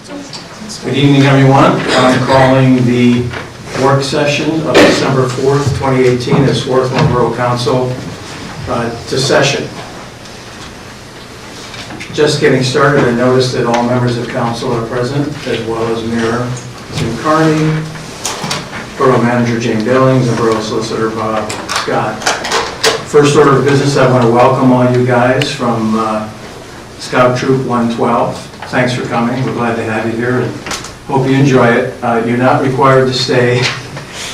Good evening, everyone. I'm calling the work session of December 4th, 2018 at Swarthmore Borough Council to session. Just getting started, I noticed that all members of council are present, as well as Mayor Tim Carney, Borough Manager Jane Billings, and Borough Solicitor Bob Scott. First order of business, I want to welcome all you guys from Scout Troop 112. Thanks for coming. We're glad to have you here and hope you enjoy it. You're not required to stay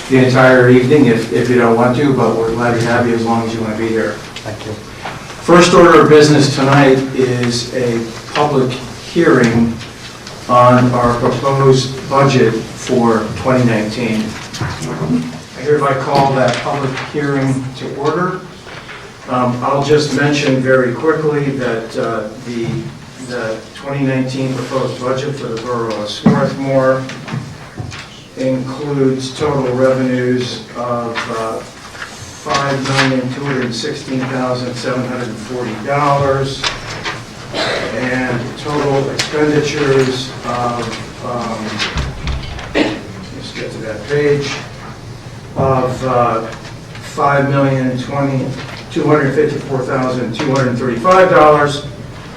the entire evening if you don't want to, but we're glad to have you as long as you want to be here. Thank you. First order of business tonight is a public hearing on our proposed budget for 2019. I hereby call that public hearing to order. I'll just mention very quickly that the 2019 proposed budget for the Borough of Swarthmore includes total revenues of $5,216,740 and total expenditures of, let's get to that page, of $5,254,235,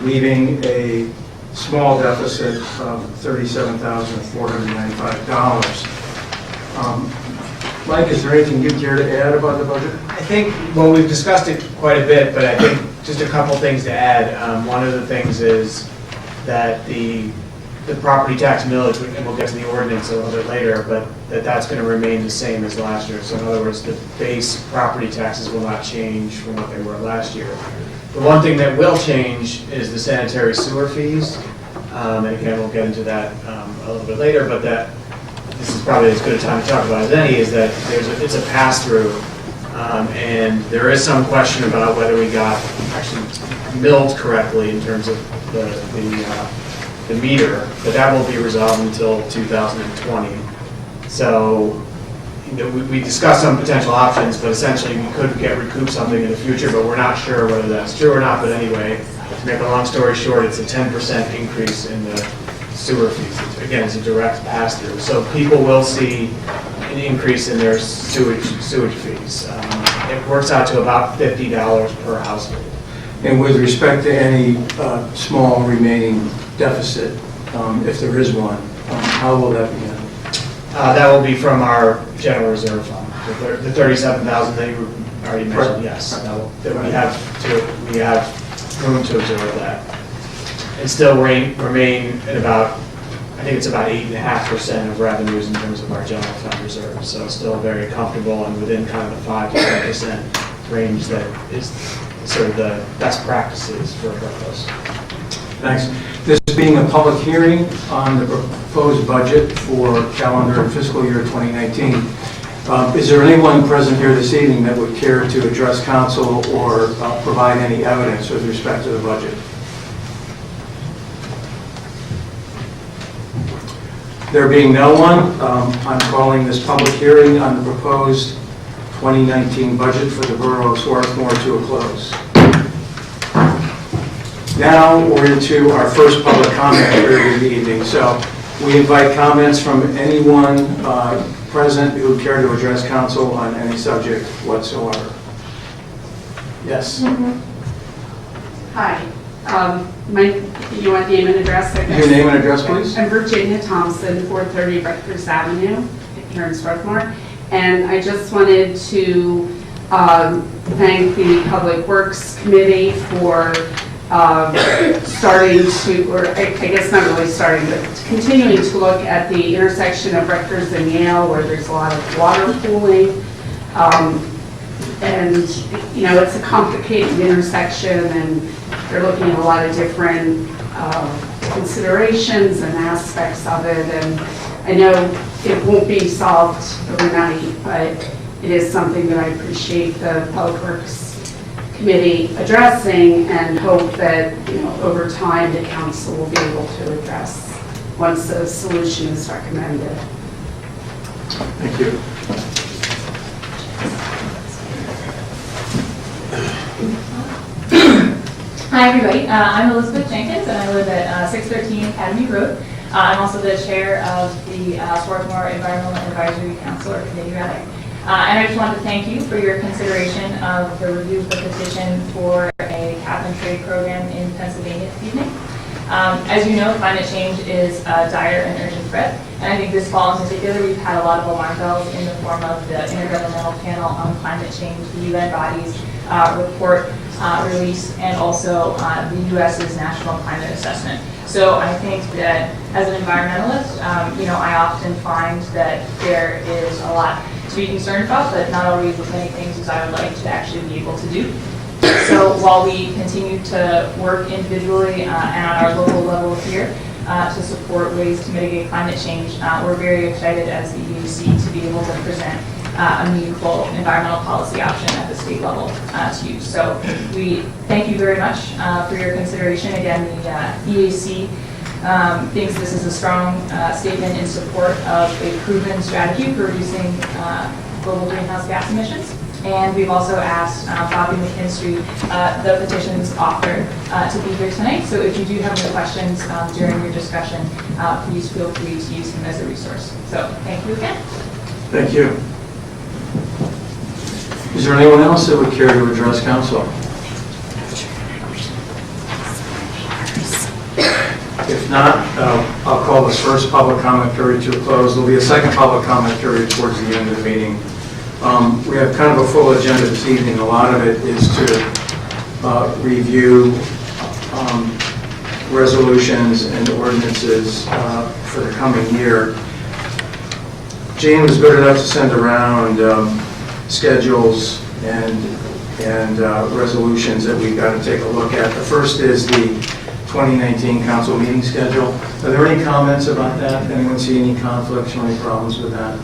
leaving a small deficit of $37,495. Mike, is there anything you'd care to add about the budget? I think, well, we've discussed it quite a bit, but I think just a couple things to add. One of the things is that the property tax millage, and we'll get to the ordinance a little bit later, but that's going to remain the same as last year. So in other words, the base property taxes will not change from what they were last year. The one thing that will change is the sanitary sewer fees. And again, we'll get into that a little bit later, but this is probably as good a time to talk about as any, is that it's a pass-through. And there is some question about whether we got actually milled correctly in terms of the meter, but that won't be resolved until 2020. So, we discussed some potential options, but essentially we could recoup something in the future, but we're not sure whether that's true or not. But anyway, to make a long story short, it's a 10% increase in the sewer fees. Again, it's a direct pass-through. So people will see an increase in their sewage fees. It works out to about $50 per household. And with respect to any small remaining deficit, if there is one, how will that be handled? That will be from our general reserve fund. The 37,000 that you already mentioned, Right. yes. That we have room to absorb that. And still remain at about, I think it's about 8.5% of revenues in terms of our general fund reserve. So still very comfortable and within kind of the 5 to 10% range that is sort of the best practices for those. Thanks. This being a public hearing on the proposed budget for calendar and fiscal year 2019, is there anyone present here this evening that would care to address council or provide any evidence with respect to the budget? There being no one, I'm calling this public hearing on the proposed 2019 budget for the Borough of Swarthmore to a close. Now we're into our first public comment period of the evening. So we invite comments from anyone present who would care to address council on any subject whatsoever. Yes. Hi. You want name and address? I guess. Your name and address, please. I'm Virginia Thompson, 430 Rutgers Avenue here in Swarthmore. And I just wanted to thank the Public Works Committee for starting to, or I guess not really starting, but continuing to look at the intersection of Rutgers and Yale, where there's a lot of water pooling. And, you know, it's a complicated intersection, and they're looking at a lot of different considerations and aspects of it. And I know it won't be solved overnight, but it is something that I appreciate the Public Works Committee addressing, and hope that, you know, over time the council will be able to address once a solution is recommended. Thank you. Hi everybody, I'm Elizabeth Jenkins and I live at 613 Academy Road. I'm also the chair of the Swarthmore Environmental Advisory Council, or committee rather. And I just wanted to thank you for your consideration of the review of the petition for a cap and trade program in Pennsylvania this evening. As you know, climate change is a dire and urgent threat, and I think this fall in particular, we've had a lot of alarm bells in the form of the Intergovernmental Panel on Climate Change, the UN bodies report release, and also the U.S.'s National Climate Assessment. So I think that as an environmentalist, I often find that there is a lot to be concerned about, but not always as many things as I would like to actually be able to do. So while we continue to work individually and on our local level here to support ways to mitigate climate change, we're very excited as the EUC to be able to present a meaningful environmental policy option at the state level to you. So we thank you very much for your consideration. Again, the EAC thinks this is a strong statement in support of a proven strategy for reducing global greenhouse gas emissions. And we've also asked Bobby McKinstry, the petition's author, to be here tonight. So if you do have any questions during your discussion, please feel free to use him as a resource. So thank you again. Thank you. Is there anyone else that would care to address council? If not, I'll call this first public comment period to a close. There'll be a second public comment period towards the end of the meeting. We have kind of a full agenda this evening. A lot of it is to review resolutions and ordinances for the coming year. Jane was good enough to send around schedules and resolutions that we've got to take a look at. The first is the 2019 council meeting schedule. Are there any comments about that? Anyone see any conflicts or any problems with that?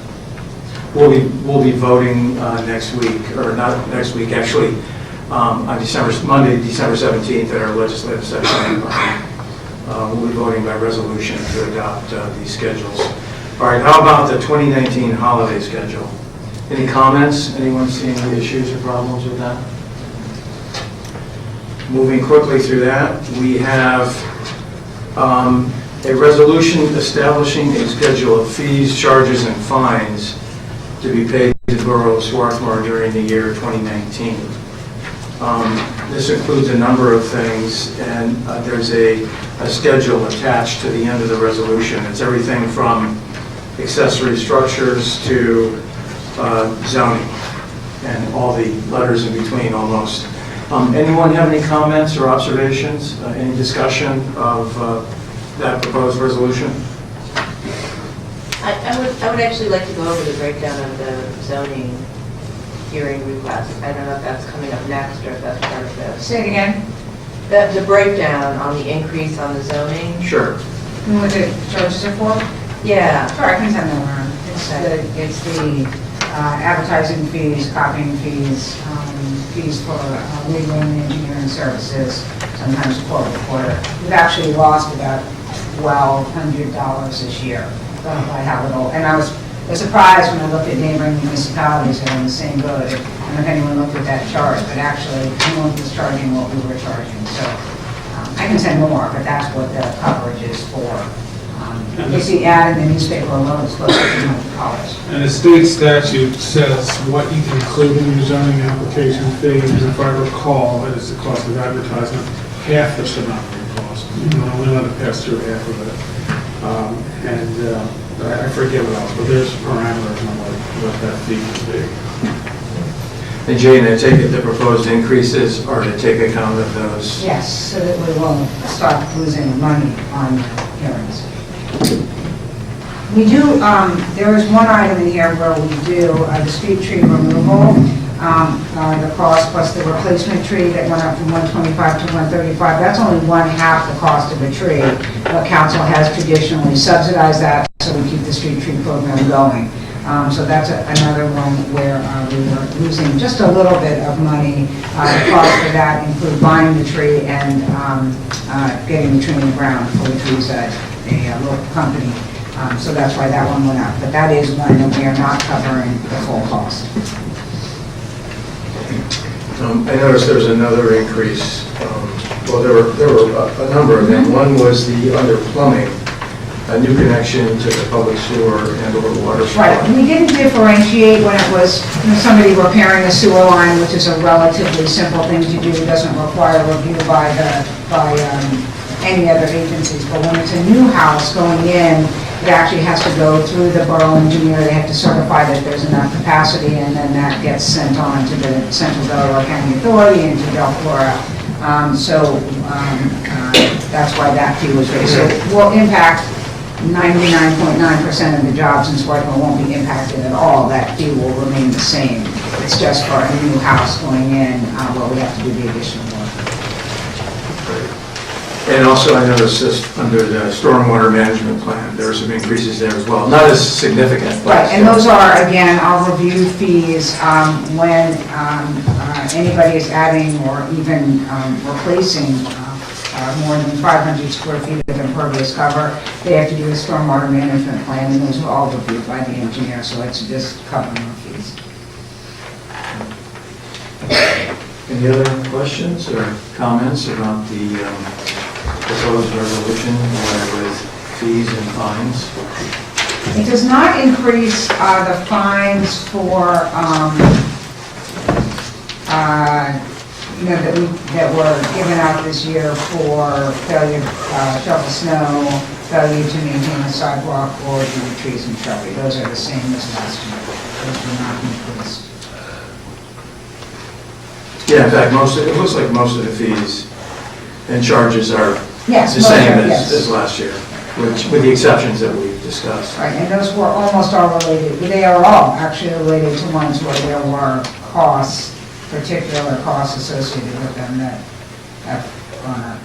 We'll be voting next week, or not next week, actually, on Monday, December 17th at our legislative session. We'll be voting by resolution to adopt these schedules. All right, how about the 2019 holiday schedule? Any comments? Anyone see any issues or problems with that? Moving quickly through that, we have a resolution establishing a schedule of fees, charges, and fines to be paid to the Borough of Swarthmore during the year 2019. This includes a number of things, and there's a schedule attached to the end of the resolution. It's everything from accessory structures to zoning and all the letters in between almost. Anyone have any comments or observations, any discussion of that proposed resolution? I would actually like to go over the breakdown of the zoning hearing request. I don't know if that's coming up next or if that's part of this. Say it again. The breakdown on the increase on the zoning. Sure. What the charges are for? Yeah. Sure, I can send them around. It's the advertising fees, copying fees, fees for legal and engineering services, sometimes court reporter. We've actually lost about $1,200 this year by how little. And I was surprised when I looked at neighboring municipalities that are in the same boat. I don't know if anyone looked at that chart, but actually no one was charging what we were charging. So I can send more, but that's what the coverage is for. It's the ad in the newspaper alone, it's close to $200. And the state statute says what you can include in your zoning application fee, and if I recall, it is the cost of advertisement, half the surrounding cost. We're only allowed to pass through half of it. I forget what else, but there's parameters on what that fee can be. And Jane, I take it the proposed increases are to take account of those? Yes, so that we won't start losing money on hearings. We do, there is one item in here where we do the street tree removal, the cost plus the replacement tree that went up from $125 to $135. That's only one half the cost of a tree. Council has traditionally subsidized that, so we keep the street tree program going. So that's another one where we were losing just a little bit of money. The cost for that include buying the tree and getting the tree in the ground for the trees at a local company. So that's why that one went up. But that is one that we are not covering the full cost. I noticed there was another increase. Well, there were a number of them. One was the under plumbing. a new connection to the public sewer and or water supply. Right, we didn't differentiate when it was somebody repairing a sewer line, which is a relatively simple thing to do, doesn't require review by any other agencies. But when it's a new house going in, it actually has to go through the borough engineer. They have to certify that there's enough capacity, and then that gets sent on to the Central Delaware County Authority and to Del Flora. That's why that fee was raised. So it will impact 99.9% of the jobs in Swarthmore won't be impacted at all. That fee will remain the same. It's just for a new house going in where we have to do the additional work. And also, I noticed this under the stormwater management plan, there are some increases there as well. Not as significant. but Right, and those are, again, our review fees when anybody is adding or even replacing more than 500 square feet of impervious cover. They have to do a stormwater management plan, and those are all reviewed by the engineer, so it's just covering our fees. Any other questions or comments about the proposed resolution with fees and fines? It does not increase the fines for, that were given out this year for failure to shovel snow, failure to maintain a sidewalk, or to the trees and shrubbery. Those are the same as last year. Those were not increased. Yeah, in fact, it looks like most of the fees and charges are Yes, the most same are, yes. as last year, with the exceptions that we've discussed. Right, and those were almost all related, they are all actually related to ones where there were costs, particular costs associated with them that have gone up.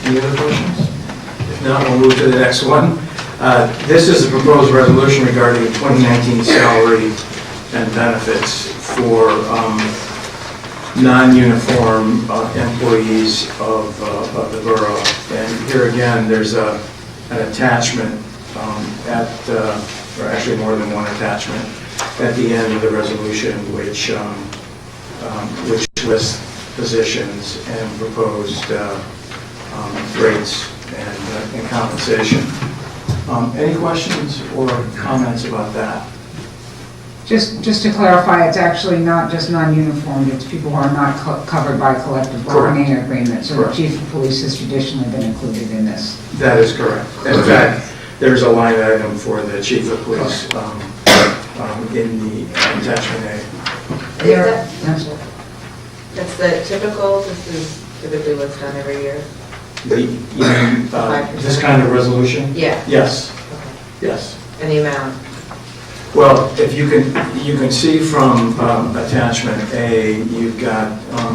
Any other questions? If not, we'll move to the next one. This is a proposed resolution regarding 2019 salary and benefits for non-uniform employees of the borough. And here again, there's an attachment or actually more than one attachment at the end of the resolution, which lists positions and proposed rates and compensation. Any questions or comments about that? Just to clarify, it's actually not just non-uniformed, it's people who are not covered by collective bargaining agreement. So the Correct. chief of police has traditionally been included in this. That is correct. In fact, there's a line item for the chief of police in the attachment A. There- That's the typical, this is typically what's done every year? This kind of resolution? Yeah. Yes, Okay. yes. And the amount? Well, if you can see from attachment A, you've got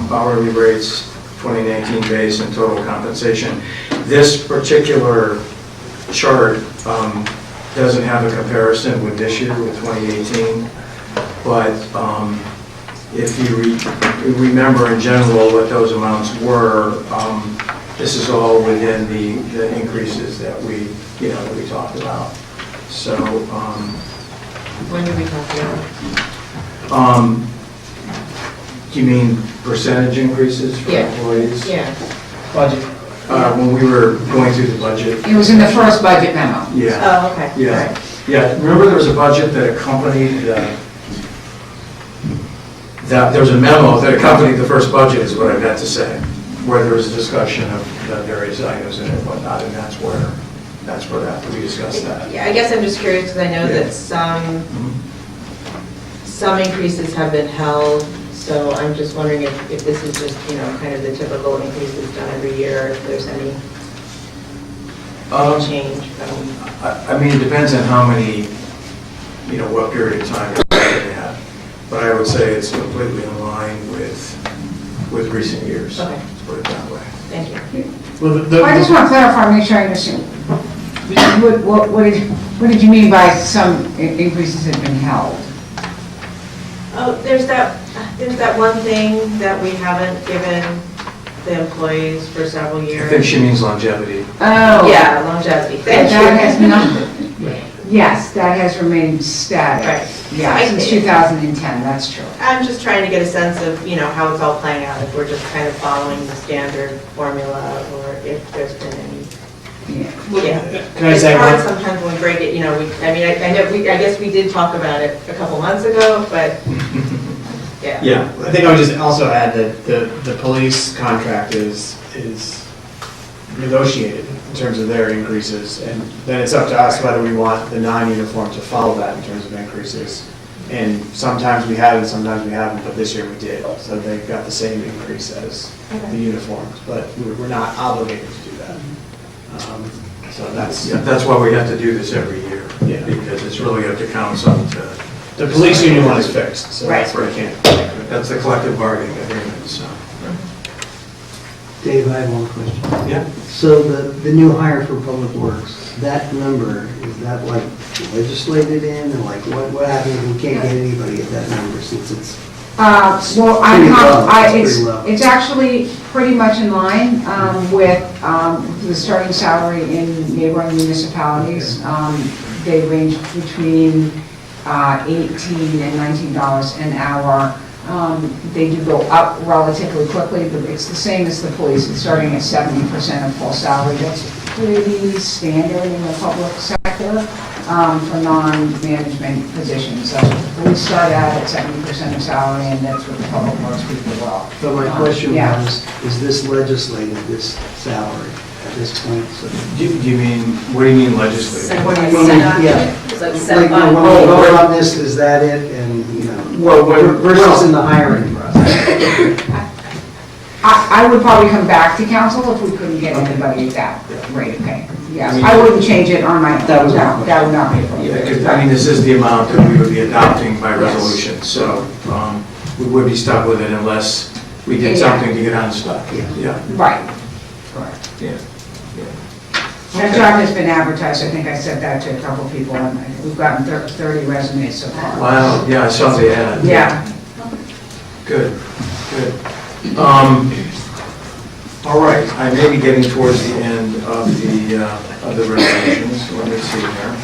hourly rates, 2019 base and total compensation. This particular chart doesn't have a comparison with this year, with 2018, but if you remember in general what those amounts were, this is all within the increases that we talked about. So, When did we talk about? do you mean percentage increases for Yeah. employees? Yeah. Budget. When we were going through the budget. It was in the first budget memo. Yeah, Oh, okay. yeah, Right. yeah. Remember there was a budget that accompanied there was a memo that accompanied the first budget, is what I meant to say, where there was a discussion of the various items in it and whatnot, and that's where we discussed that. Yeah, I guess I'm just curious, because I know Yeah. that some increases have been held, so I'm just wondering if this is just, kind of the typical increases done every year, if there's any change from... I mean, it depends on how many, what period of time they had. But I would say it's completely in line with recent years. Okay. Let's put it that way. Thank you. Well, I just want to clarify, make sure I understand. What did you mean by some increases have been held? Oh, there's that one thing that we haven't given the employees for several I years. think she means longevity. Oh. Yeah, longevity, thank That you. has not, yes, that has remained static. Right. Yeah, since 2010, that's true. I'm just trying to get a sense of, how it's all playing out, if we're just kind of following the standard formula, or if there's been any Can I say It's hard one? sometimes when we break it, I know, I guess we did talk about it a couple months ago, but, yeah. Yeah, I think I would just also add that the police contract is negotiated in terms of their increases, and then it's up to us whether we want the non-uniform to follow that in terms of increases. And sometimes we have and sometimes we haven't, but this year we did, so they got the same increase as the uniforms, but we're not obligated to do that. So That's why we have to do this every year. Yeah. Because it's really up to council to. the police union one is fixed, so that's Right. where I can't. That's the collective bargaining agreement, so. Dave, I have one question. Yeah. So the new hire for Public Works, that number, is that like legislated in, and like what happens if we can't get anybody at that number since it's, Well, Pretty low. It's pretty low. it's actually pretty much in line with the starting salary in neighboring municipalities. They range between $18 and $19 an hour. They do go up relatively quickly, but it's the same as the police. It's starting at 70% of full salary. That's pretty standard in the public sector for non-management positions. So the police start out at 70% of salary, and that's what the public works people will. but my question Yeah. was, is this legislated, this salary at this point? So Do you mean, what do you mean legislative? What do you mean? Yeah. It's like Like, set when by- we vote on this, is that it, and, Well, versus in the hiring process? I would probably come back to council if we couldn't get anybody at that rate, okay? Yes, I wouldn't change it on my own. That was my No, that would not be. Yeah, 'cause, I mean, this is the amount that we would be adopting by resolution, so we would be stuck with it unless we did Yeah. something to get unstuck. Yeah, Right. Correct. yeah. That job has been advertised, I think I said that to a couple of people, and we've gotten 30 resumes so far. Wow, yeah, I saw the ad. Yeah. Good, good. All right, I may be getting towards the end of the resolutions. Let me see here.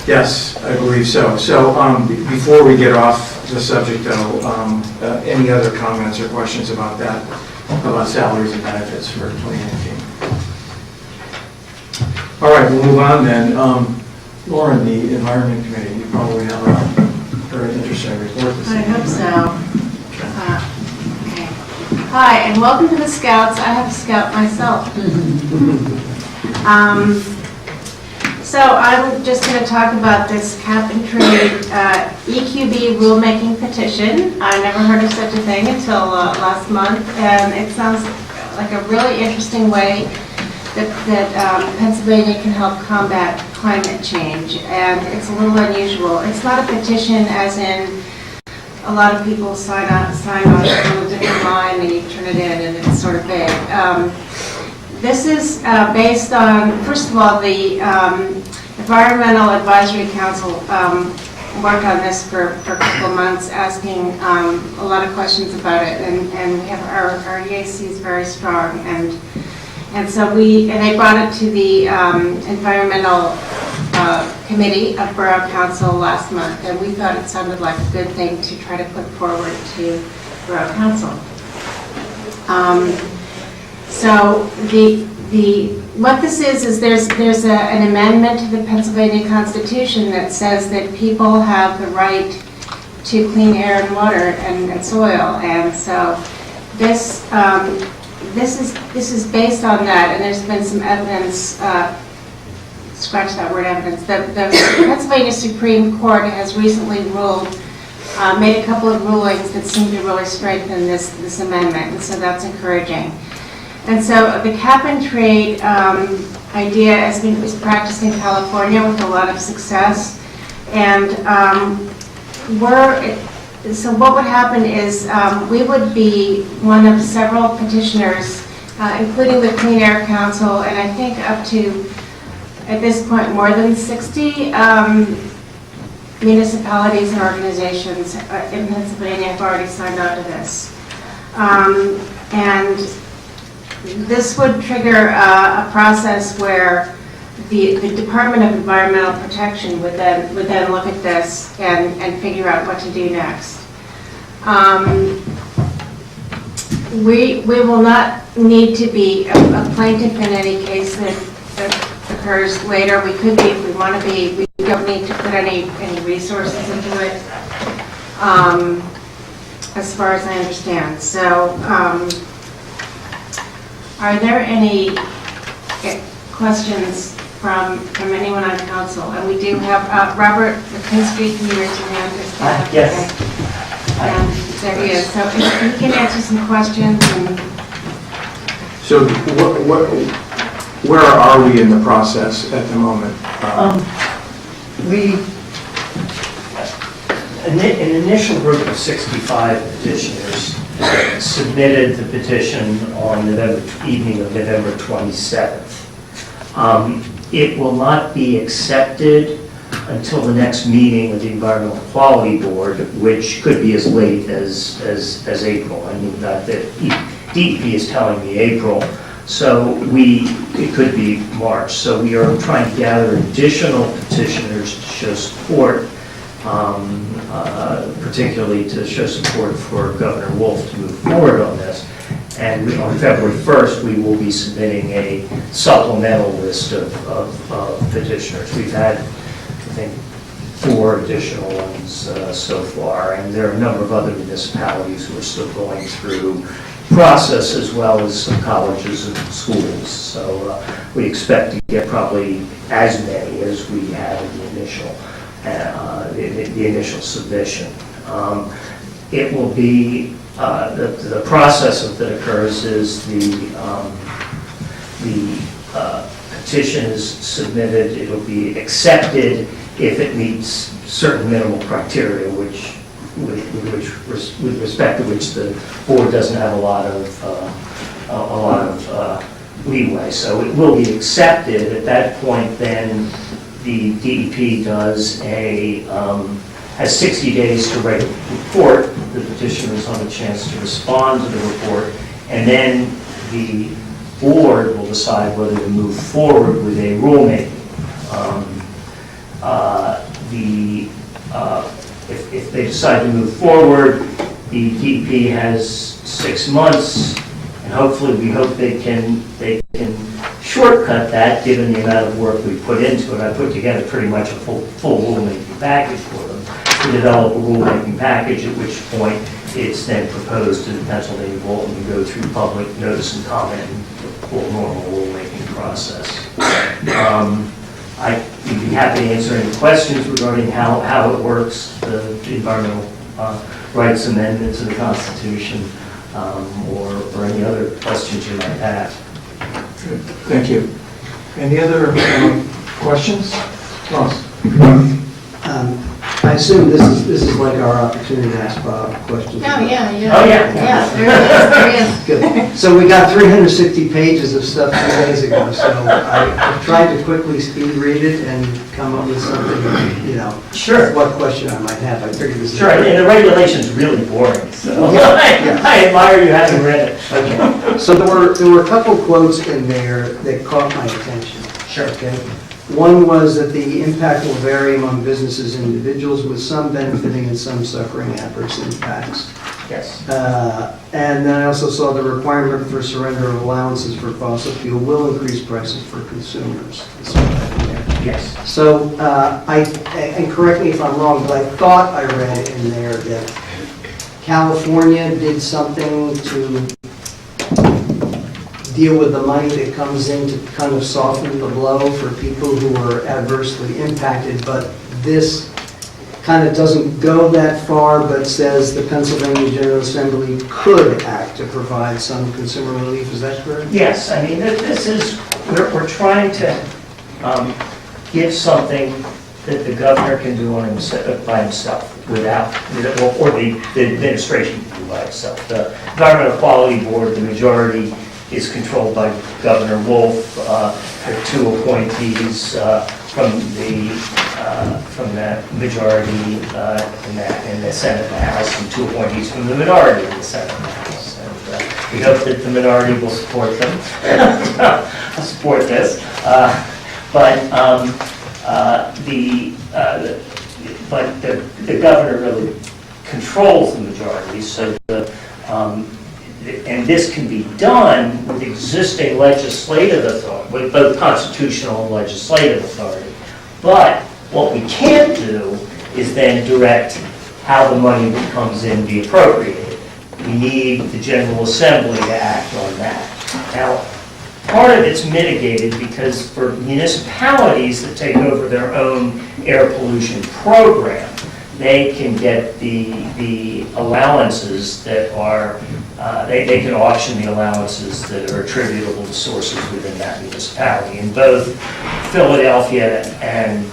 Yes, I believe so. So before we get off the subject, though, any other comments or questions about that, about salaries and benefits for 2019? All right, we'll move on then. Lauren, the Environment Committee, you probably have a very interesting report this I evening. hope so. Okay. Okay. Hi, and welcome to the Scouts. I have a Scout myself. So I'm just going to talk about this cap and trade EQB rulemaking petition. I never heard of such a thing until last month, and it sounds like a really interesting way that Pennsylvania can help combat climate change, and it's a little unusual. It's not a petition as in a lot of people sign on a different line and you turn it in and it's sort of vague. This is based on, first of all, the Environmental Advisory Council worked on this for a couple of months, asking a lot of questions about it, and we have our EAC is very strong, and so they brought it to the Environmental Committee of Borough Council last month, and we thought it sounded like a good thing to try to put forward to Borough Council. So what this is there's an amendment to the Pennsylvania Constitution that says that people have the right to clean air and water and soil, and so this is based on that, and there's been some evidence, scratch that word evidence, the Pennsylvania Supreme Court has recently ruled, made a couple of rulings that seem to really strengthen this amendment, and so that's encouraging. And so the cap and trade idea is practiced in California with a lot of success, and so what would happen is we would be one of several petitioners, including the Clean Air Council, and I think up to, at this point, more than 60 municipalities and organizations in Pennsylvania have already signed on to this. And this would trigger a process where the Department of Environmental Protection would then look at this and figure out what to do next. We will not need to be a plaintiff in any case that occurs later. We could be if we want to be. We don't need to put any resources into it, as far as I understand. So, are there any questions from anyone on council? And we do have Robert Lipinski, can you raise your hand? Yes. Okay. And there he is. So if he can answer some questions. And So where are we in the process at the moment? An initial group of 65 petitioners submitted the petition on evening of November 27th. It will not be accepted until the next meeting of the Environmental Quality Board, which could be as late as April. I mean, not that DEP is telling me April, so it could be March. So we are trying to gather additional petitioners to show support, particularly to show support for Governor Wolf to move forward on this. And on February 1st, we will be submitting a supplemental list of petitioners. We've had, I think, 4 additional ones so far, and there are a number of other municipalities who are still going through process, as well as some colleges and schools. So we expect to get probably as many as we had in the initial submission. It will be the process that occurs is the petition is submitted. It'll be accepted if it meets certain minimal criteria, with respect to which the board doesn't have a lot of leeway. So it will be accepted. At that point, then the DEP has 60 days to write a report. The petitioners have a chance to respond to the report, and then the board will decide whether to move forward with a rulemaking. If they decide to move forward, the DEP has 6 months, and hopefully we hope they can shortcut that, given the amount of work we put into it. I put together pretty much a full rulemaking package for them to develop a rulemaking package, at which point it's then proposed to the Pennsylvania Board and go through public notice and comment and the full normal rulemaking process. I'd be happy to answer any questions regarding how it works, the environmental rights amendment to the Constitution, or any other questions you might have. Good. Thank you. Any other questions? Ross? I assume this is like our opportunity to ask Bob questions. oh, yeah. Oh, yeah. Yeah, there he is. Good. So we got 360 pages of stuff 2 days ago, so I tried to quickly speed read it and come up with something, Sure. what question I might have. I figured this. Sure, and the regulation's really boring, so Yeah. I admire you having read it. Okay. So there were a couple quotes in there that caught my attention. Sure. Okay. One was that the impact will vary among businesses and individuals, with some benefiting and some suffering adverse impacts. Yes. And then I also saw the requirement for surrender of allowances for fossil fuel will increase prices for consumers. That's what I have in there. Yes. So and correct me if I'm wrong, but I thought I read in there that California did something to deal with the money that comes in to kind of soften the blow for people who are adversely impacted, but this kind of doesn't go that far, but says the Pennsylvania General Assembly could act to provide some consumer relief. Is that correct? Yes, I mean, this is, we're trying to give something that the governor can do by himself without, or the administration can do by itself. The Environmental Quality Board, the majority is controlled by Governor Wolf. There are 2 appointees from the majority in the Senate and the House, and 2 appointees from the minority in the Senate and the House. And we hope that the minority will support them, support this. But the governor really controls the majority, so and this can be done with existing legislative authority, with both constitutional and legislative authority. But what we can't do is then direct how the money that comes in be appropriated. We need the General Assembly to act on that. Now, part of it's mitigated because for municipalities that take over their own air pollution program, they can get the allowances that are, they can auction the allowances that are attributable to sources within that municipality. And both Philadelphia and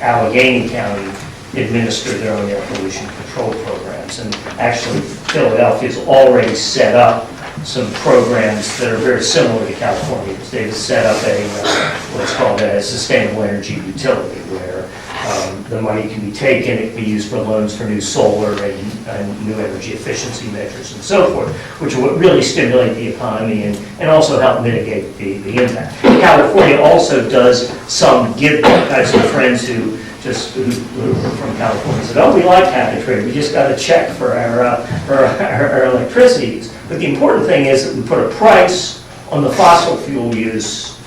Allegheny County administer their own air pollution control programs. And actually, Philadelphia's already set up some programs that are very similar to California's. They've set up what's called a sustainable energy utility, where the money can be taken, it can be used for loans for new solar and new energy efficiency measures and so forth, which will really stimulate the economy and also help mitigate the impact. California also does some give back. I have some friends who are from California said, oh, we like cap and trade, we just got a check for our electricity use. But the important thing is that we put a price on the fossil fuel use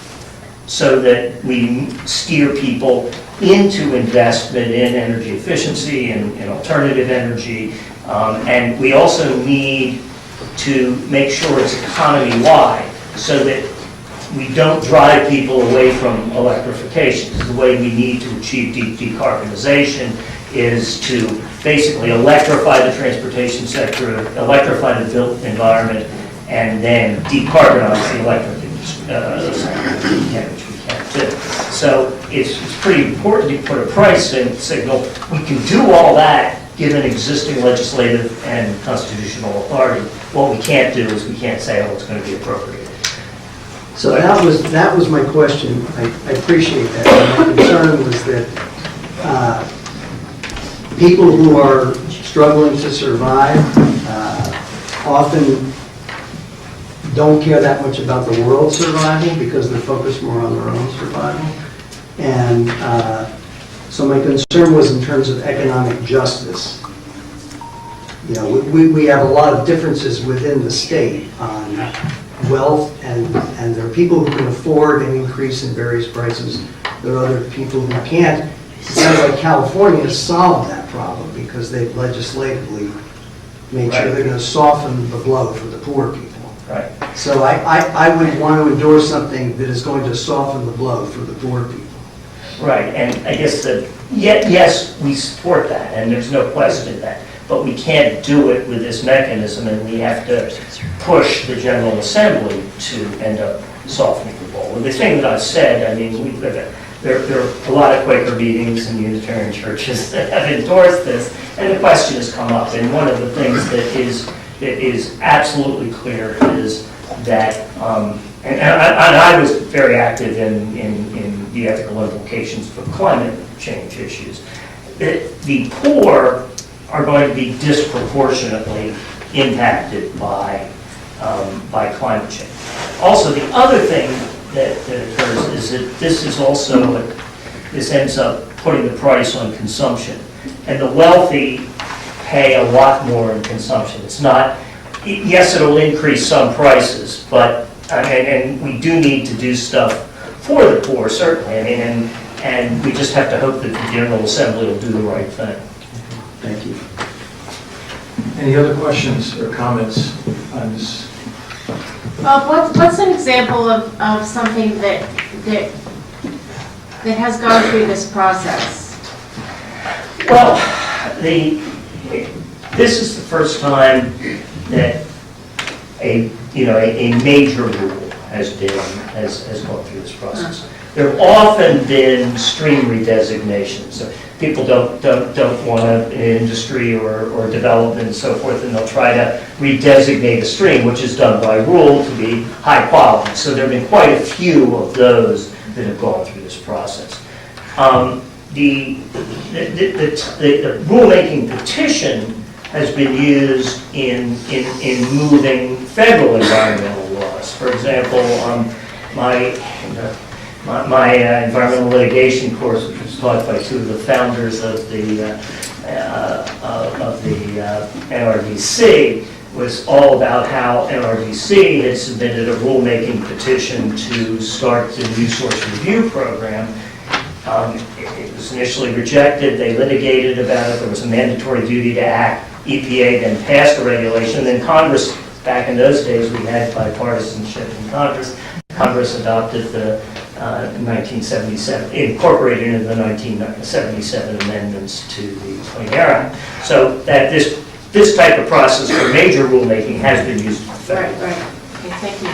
so that we steer people into investment in energy efficiency and alternative energy. And we also need to make sure it's economy-wide so that we don't drive people away from electrification. The way we need to achieve decarbonization is to basically electrify the transportation sector, electrify the built environment, and then decarbonize the electric industry, which we can't do. So it's pretty important to put a price signal. We can do all that given existing legislative and constitutional authority. What we can't do is we can't say, oh, it's going to be appropriated. So that was my question. I appreciate that. My concern was that people who are struggling to survive often don't care that much about the world surviving because they're focused more on their own survival. And so my concern was in terms of economic justice. You know, we have a lot of differences within the state on wealth, and there are people who can afford an increase in various prices. There are other people who can't. It sounds like California has solved that problem because they've legislatively made sure they're going to soften the blow for the poor people. Right. So I would want to endorse something that is going to soften the blow for the poor people. Right, and I guess that, yes, we support that, and there's no question that, but we can't do it with this mechanism, and we have to push the General Assembly to end up softening the blow. And the thing that I've said, I mean, there are a lot of Quaker meetings and Unitarian churches that have endorsed this, and the question has come up, and one of the things that is absolutely clear is that, and I was very active in the ethical implications for climate change issues. The poor are going to be disproportionately impacted by climate change. Also, the other thing that occurs is that this ends up putting the price on consumption, and the wealthy pay a lot more in consumption. It's not, yes, it'll increase some prices, but and we do need to do stuff for the poor, certainly. I mean, and we just have to hope that the General Assembly will do the right thing. Thank you. Any other questions or comments on this? What's an example of something that has gone through this process? Well, this is the first time that a major rule has gone through this process. There have often been stream redesignations. So people don't want an industry or development and so forth, and they'll try to redesignate a stream, which is done by rule to be high quality. So there have been quite a few of those that have gone through this process. The rulemaking petition has been used in moving federal environmental laws. For example, my environmental litigation course, which was taught by two of the founders of the NRDC, was all about how NRDC had submitted a rulemaking petition to start the new source review program. It was initially rejected, they litigated about it, there was a mandatory duty to act, EPA then passed a regulation, then Congress, back in those days, we had bipartisanship in Congress. Congress adopted the 1977, incorporated into the 1977 amendments to the Clean Air Act. So that this type of process for major rulemaking has been used. Right. Okay, thank you.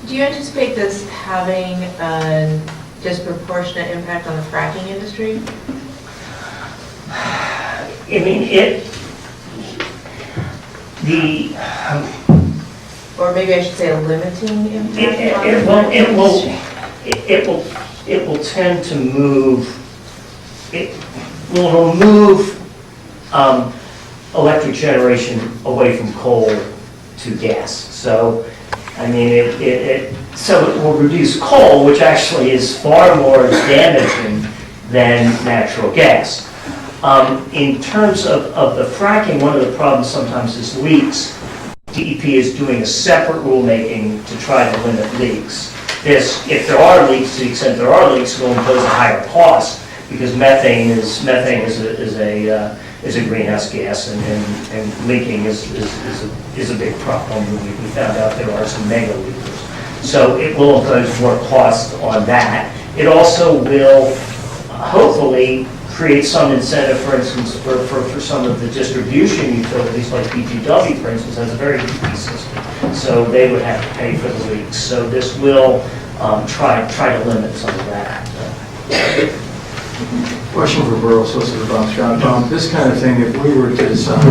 Do you anticipate this having a disproportionate impact on the fracking industry? I mean, Or maybe I should say a limiting impact on the it fracking industry? will tend to move, it will move electric generation away from coal to gas. So, I mean, so it will reduce coal, which actually is far more damaging than natural gas. In terms of the fracking, one of the problems sometimes is leaks. DEP is doing a separate rulemaking to try to limit leaks. If there are leaks, to the extent there are leaks, it will impose a higher cost because methane is a greenhouse gas, and leaking is a big problem. We found out there are some mega leakers. So it will impose more cost on that. It also will hopefully create some incentive, for instance, for some of the distribution utilities, like BGW, for instance, has a very leaky system. So they would have to pay for the leaks. So this will try to limit some of that. Question for Borough Solicitor Bob Scott. This kind of thing, if we were to decide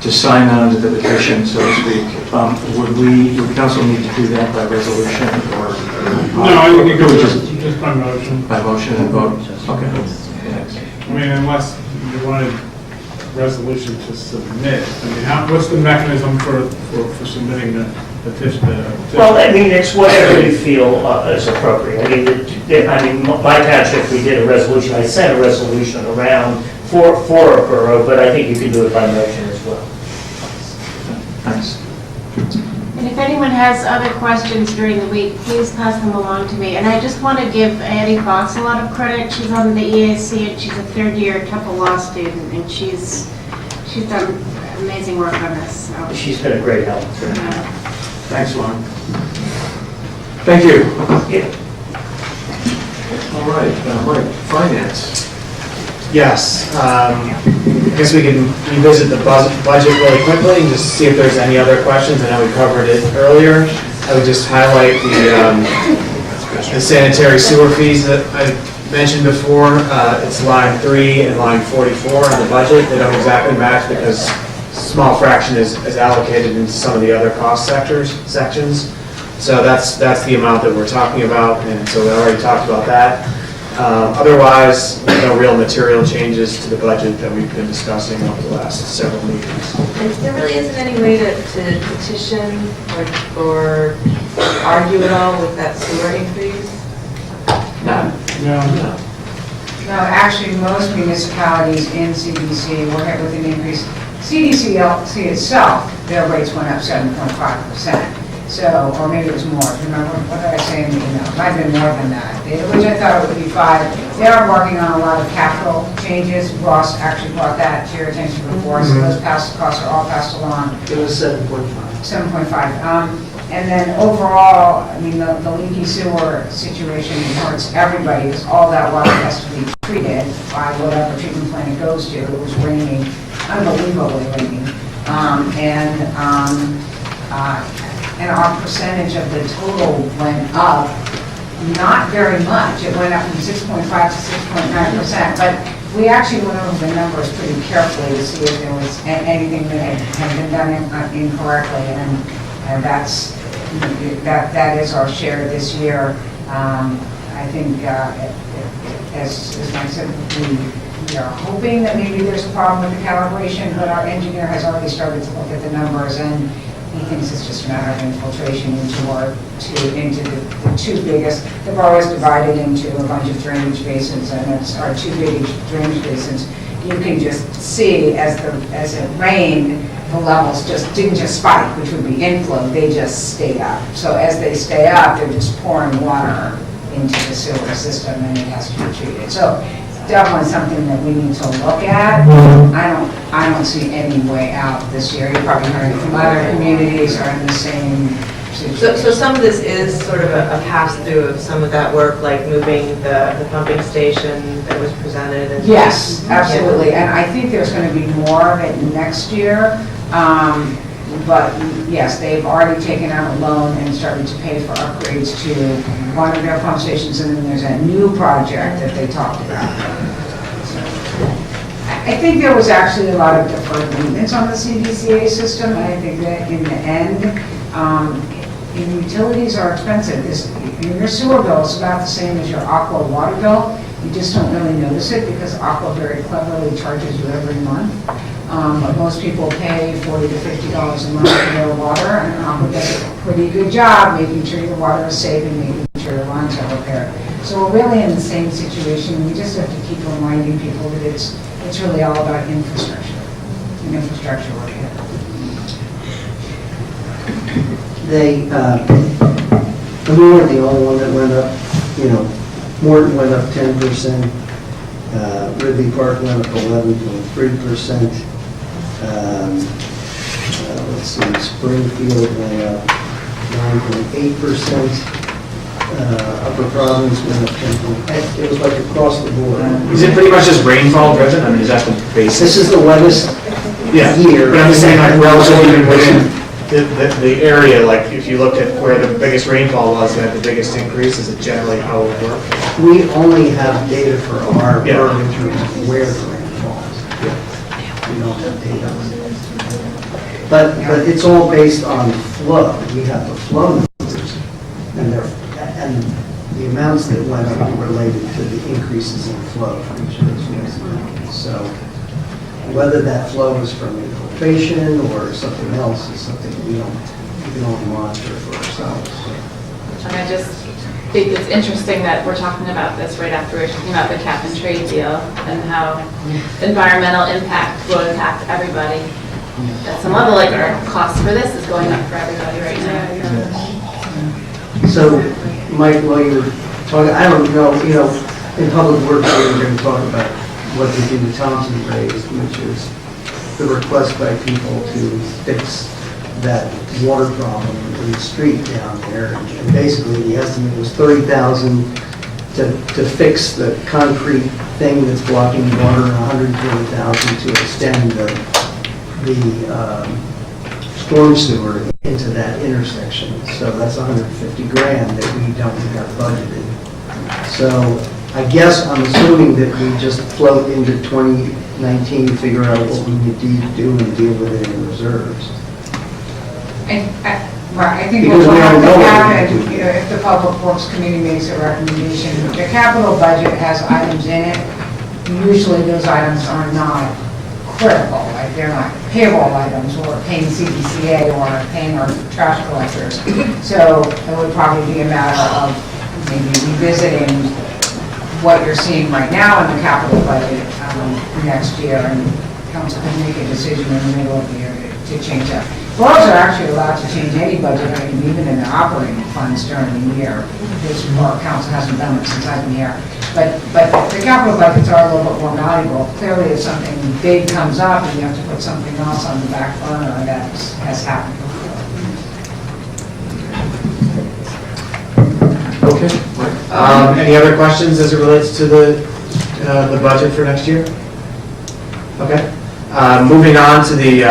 to sign on to the petition, so to speak, would council need to do that by resolution or? No, I think it goes just by motion. By motion and vote? Okay. I mean, unless you wanted resolution to submit. I mean, what's the mechanism for submitting the petition? Well, I mean, it's whatever you feel is appropriate. I mean, my township, we did a resolution. I sent a resolution around for a borough, but I think you can do it by motion as well. Thanks. And if anyone has other questions during the week, please pass them along to me. And I just want to give Addie Fox a lot of credit. She's on the EAC, and she's a third-year Temple Law student, and she's done amazing work on this. So. She's been a great help. Thanks, Lauren. Thank you. Yeah. All right, Mike, finance. Yes, I guess we can revisit the budget really quickly and just see if there's any other questions. I know we covered it earlier. I would just highlight the sanitary sewer fees that I mentioned before. It's line 3 and line 44 on the budget. They don't exactly match because a small fraction is allocated into some of the other cost sections. So that's the amount that we're talking about, and so we already talked about that. Otherwise, no real material changes to the budget that we've been discussing over the last several meetings. And there really isn't any way to petition or argue at all with that sewer increase? No. No, actually, most municipalities in CDC were hit with an increase. CDC itself, their rates went up 7.5%. So, or maybe it was more. Remember, what did I say in the email? It might have been more than that. They originally thought it would be 5. They are working on a lot of capital changes. Ross actually brought that to your attention before, so those costs are all passed along. It was 7.5. 7.5. And then overall, I mean, the leaky sewer situation hurts everybody because all that water has to be treated by whatever treatment plant it goes to. It was raining, unbelievably raining. And our percentage of the total went up, not very much. It went up from 6.5 to 6.9%, but we actually went over the numbers pretty carefully to see if there was anything that had been done incorrectly, and that is our share this year. I think, as Mike said, we are hoping that maybe there's a problem with the calibration, but our engineer has already started to look at the numbers, and he thinks it's just a matter of infiltration into the two biggest. The borough is divided into a bunch of drainage basins, and it's our 2 big drainage basins. you can just see as it rained, the levels didn't just spike, which would be inflow, they just stay up. So as they stay up, they're just pouring water into the sewer system and it has to be treated. So definitely something that we need to look at. I don't see any way out this year. You're probably hearing from other communities are in the same situation. So some of this is sort of a pass-through of some of that work, like moving the pumping station that was presented? And Yes, absolutely, and I think there's going to be more of it next year. But yes, they've already taken out a loan and started to pay for upgrades to one of their pump stations, and then there's a new project that they talked about. I think there was actually a lot of deferred maintenance on the CDCA system, and I think that in the end, utilities are expensive. Your sewer bill is about the same as your aqua water bill. You just don't really notice it because aqua very cleverly charges you every month. But most people pay $40 to $50 a month for their water, and aqua does a pretty good job making sure your water is safe and making sure your lines are repaired. So we're really in the same situation. We just have to keep reminding people that it's really all about infrastructure and infrastructure work here. We weren't the only one that went up, Morton went up 10%, Ridley Park went up 11.3%, let's see, Springfield went up 9.8%, Upper Providence went up 10.8%, it was like across the board. Is it pretty much just rainfall driven? I mean, is that the basis? This is the wettest year. But I'm just saying, like, relatively within the area, like, if you looked at where the biggest rainfall was, and had the biggest increase, is it generally how it would work? We only have data for our Yeah. borough in terms of where the rain falls. We don't have data on it. But it's all based on flow. We have the flow numbers, and the amounts that went up are related to the increases in flow from each of those municipalities. So whether that flow is from infiltration or something else is something we can only monitor for ourselves. And I just think it's interesting that we're talking about this right after we're talking about the cap and trade deal and how environmental impact will impact everybody. At some level, like our cost for this is going up for everybody right now. So, Mike, while you were talking, I don't know, in public works, we're going to talk about what the Jimmy Thompson raised, which is the request by people to fix that water problem in the street down there. And basically, the estimate was $30,000 to fix the concrete thing that's blocking water, and $120,000 to extend the storm sewer into that intersection. So that's $150,000 that we don't have budgeted. So I guess I'm assuming that we just float into 2019, figure out what we need to do and deal with it in reserves. I think Because what will we have don't know to what happen, we do. if the Public Works Committee makes a recommendation, the capital budget has items in it. Usually those items are not critical, like they're not payroll items or paying CDCA or paying our trash collectors. So it would probably be a matter of maybe revisiting what you're seeing right now in the capital budget next year, and council can make a decision in the middle of the year to change that. Boroughs are actually allowed to change any budget item, even in their operating funds during the year. This borough council hasn't done it since I've been here. But the capital budgets are a little bit more valuable. Clearly, if something big comes up and you have to put something else on the back burner, that has happened before. Okay. Any other questions as it relates to the budget for next year? Okay. Moving on to the,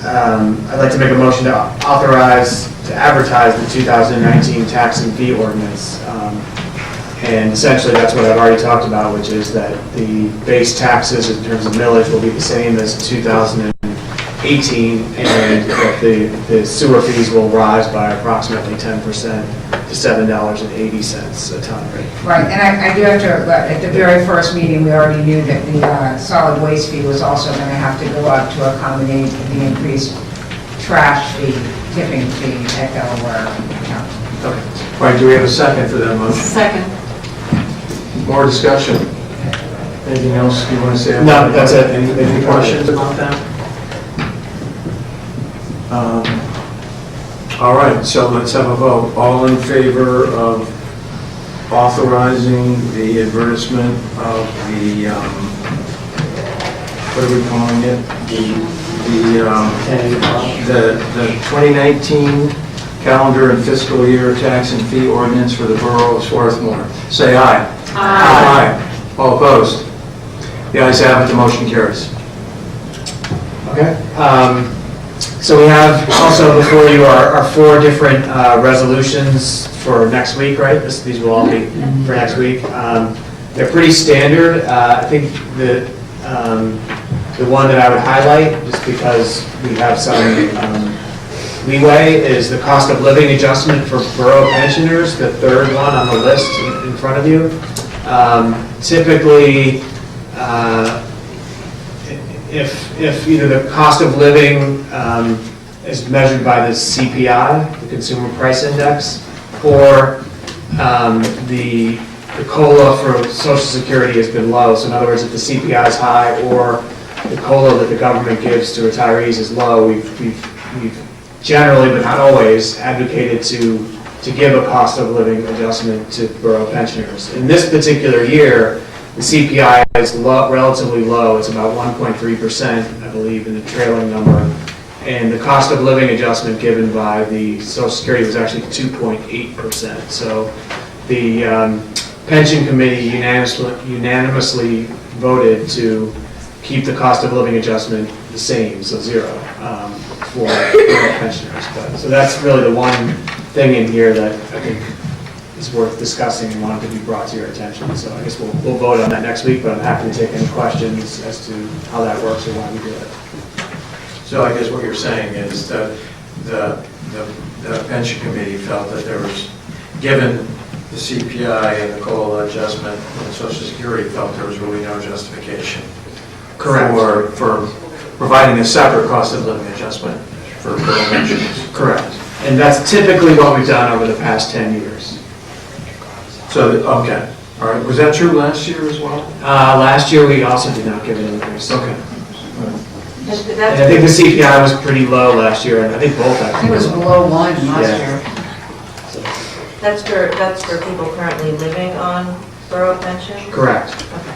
I'd like to make a motion to authorize to advertise the 2019 tax and fee ordinance. And essentially, that's what I've already talked about, which is that the base taxes in terms of millage will be the same as 2018, and that the sewer fees will rise by approximately 10% to $7.80 a ton rate. Right, and I do have to, at the very first meeting, we already knew that the solid waste fee was also going to have to go up to accommodate the increased trash fee, tipping fee at Delaware County. Okay. All right, do we have a second for that motion? Second. More discussion? Anything else you want to say? No, about that's it. Any questions about that? All right, so let's have a vote. All in favor of authorizing the advertisement of the, what are we calling it? The 2019 calendar and fiscal year tax and fee ordinance for the Borough of Swarthmore. Say aye. Aye. All opposed? The ayes have it, the motion carries. Okay. So we have also before you our 4 different resolutions for next week, right? These will all be for next week. They're pretty standard. I think the one that I would highlight, just because we have some leeway, is the cost of living adjustment for borough pensioners, the 3rd one on the list in front of you. Typically, if either the cost of living is measured by the CPI, the Consumer Price Index, or the COLA for Social Security has been low. So in other words, if the CPI is high or the COLA that the government gives to retirees is low, we've generally, but not always, advocated to give a cost of living adjustment to borough pensioners. In this particular year, the CPI is relatively low. It's about 1.3%, I believe, in the trailing number. And the cost of living adjustment given by the Social Security was actually 2.8%. So the pension committee unanimously voted to keep the cost of living adjustment the same, so 0 for pensioners. So that's really the one thing in here that I think is worth discussing and wanted to be brought to your attention. So I guess we'll vote on that next week, but I'm happy to take any questions as to how that works or why we do it. So I guess what you're saying is that the pension committee felt that there was, given the CPI and the COLA adjustment, and Social Security felt there was really no justification. Correct. For providing a separate cost of living adjustment for borough pensioners. Correct. And that's typically what we've done over the past 10 years. So, okay, all right. Was that true last year as well? Last year, we also did not give an increase. Okay. And I think the CPI was pretty low last year, and I think both I actually. think it was below 1 last Yeah. year. That's for people currently living on borough pension? Correct. Okay.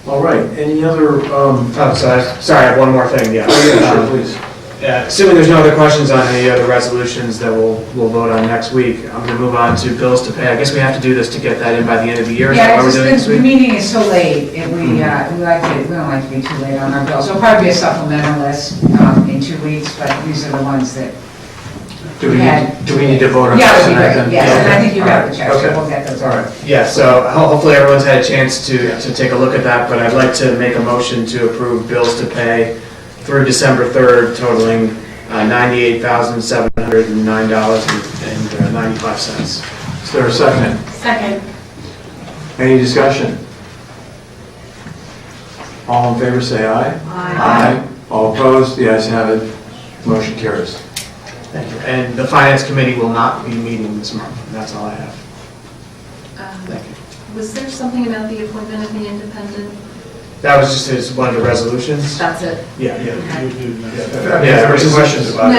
All right, any other, Oh, sorry, I have one more thing, yeah. sure, please. Assuming there's no other questions on any other resolutions that we'll vote on next week, I'm going to move on to bills to pay. I guess we have to do this to get that in by the end of the year. Is that Yeah, what we're it's doing just, this the week? meeting is so late, and we don't like to be too late on our bills. There'll probably be a supplemental list in 2 weeks, but these are the ones that, Do we need to vote on yeah, this it would be tonight great, then? yes, and I think you All have right. the checks, so Okay. we'll get those. All right. Yeah, so hopefully everyone's had a chance to take a look at that, but I'd like to make a motion to approve bills to pay through December 3rd totaling $98,709.95. Is there a second? Second. Any discussion? All in favor, say aye. Aye. All opposed, the ayes have it, motion carries. Thank you. And the Finance Committee will not be meeting this month. That's all I have. Thank you. Was there something about the appointment of the independent? That was just one of the resolutions. That's it? Yeah. If there are any questions about it.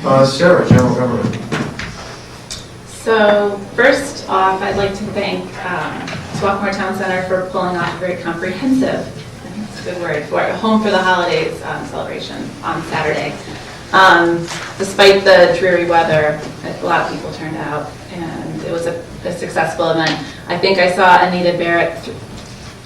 No. Sarah, General Government. So first off, I'd like to thank Swarthmore Town Center for pulling off a very comprehensive, I think it's a good word for it, Home for the Holidays celebration on Saturday. Despite the dreary weather, a lot of people turned out, and it was a successful event. I think I saw Anita Barrett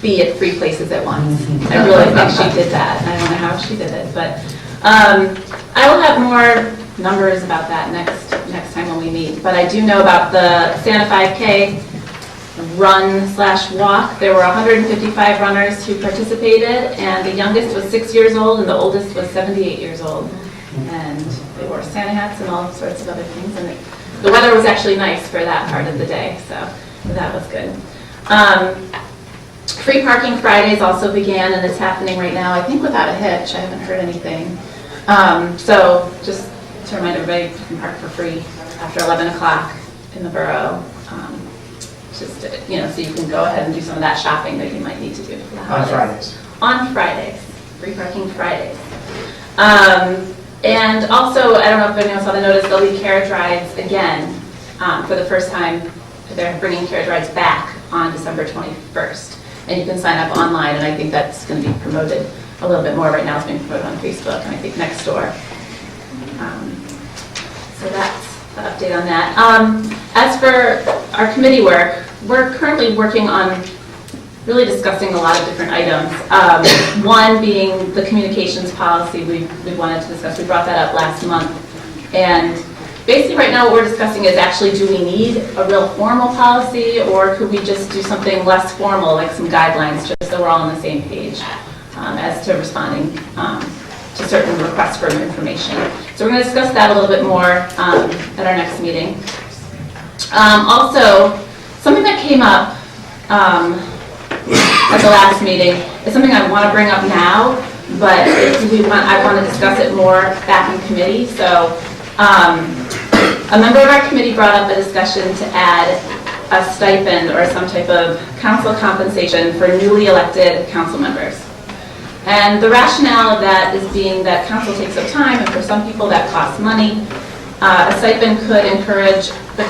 be at 3 places at once. I really think she did that. I don't know how she did it, but I will have more numbers about that next time when we meet. But I do know about the Santa 5K run/walk. There were 155 runners who participated, and the youngest was 6 years old, and the oldest was 78 years old. And they wore Santa hats and all sorts of other things. And the weather was actually nice for that part of the day, so that was good. Free Parking Fridays also began, and it's happening right now, I think without a hitch. I haven't heard anything. So just to remind everybody you can park for free after 11 o'clock in the borough. Just, so you can go ahead and do some of that shopping that you might need to do for the On holidays. Fridays. On Fridays, free parking Fridays. And also, I don't know if anyone saw the notice, there'll be carriage rides again for the first time. They're bringing carriage rides back on December 21st. And you can sign up online, and I think that's going to be promoted a little bit more. Right now it's being promoted on Facebook, and I think next door. So that's an update on that. As for our committee work, we're currently working on really discussing a lot of different items. One being the communications policy we wanted to discuss. We brought that up last month. And basically right now what we're discussing is actually, do we need a real formal policy, or could we just do something less formal, like some guidelines, just so we're all on the same page as to responding to certain requests for information. So we're going to discuss that a little bit more at our next meeting. Also, something that came up at the last meeting is something I want to bring up now, but I want to discuss it more back in committee. So a member of our committee brought up a discussion to add a stipend or some type of council compensation for newly elected council members. And the rationale of that is being that council takes up time, and for some people that costs money. A stipend could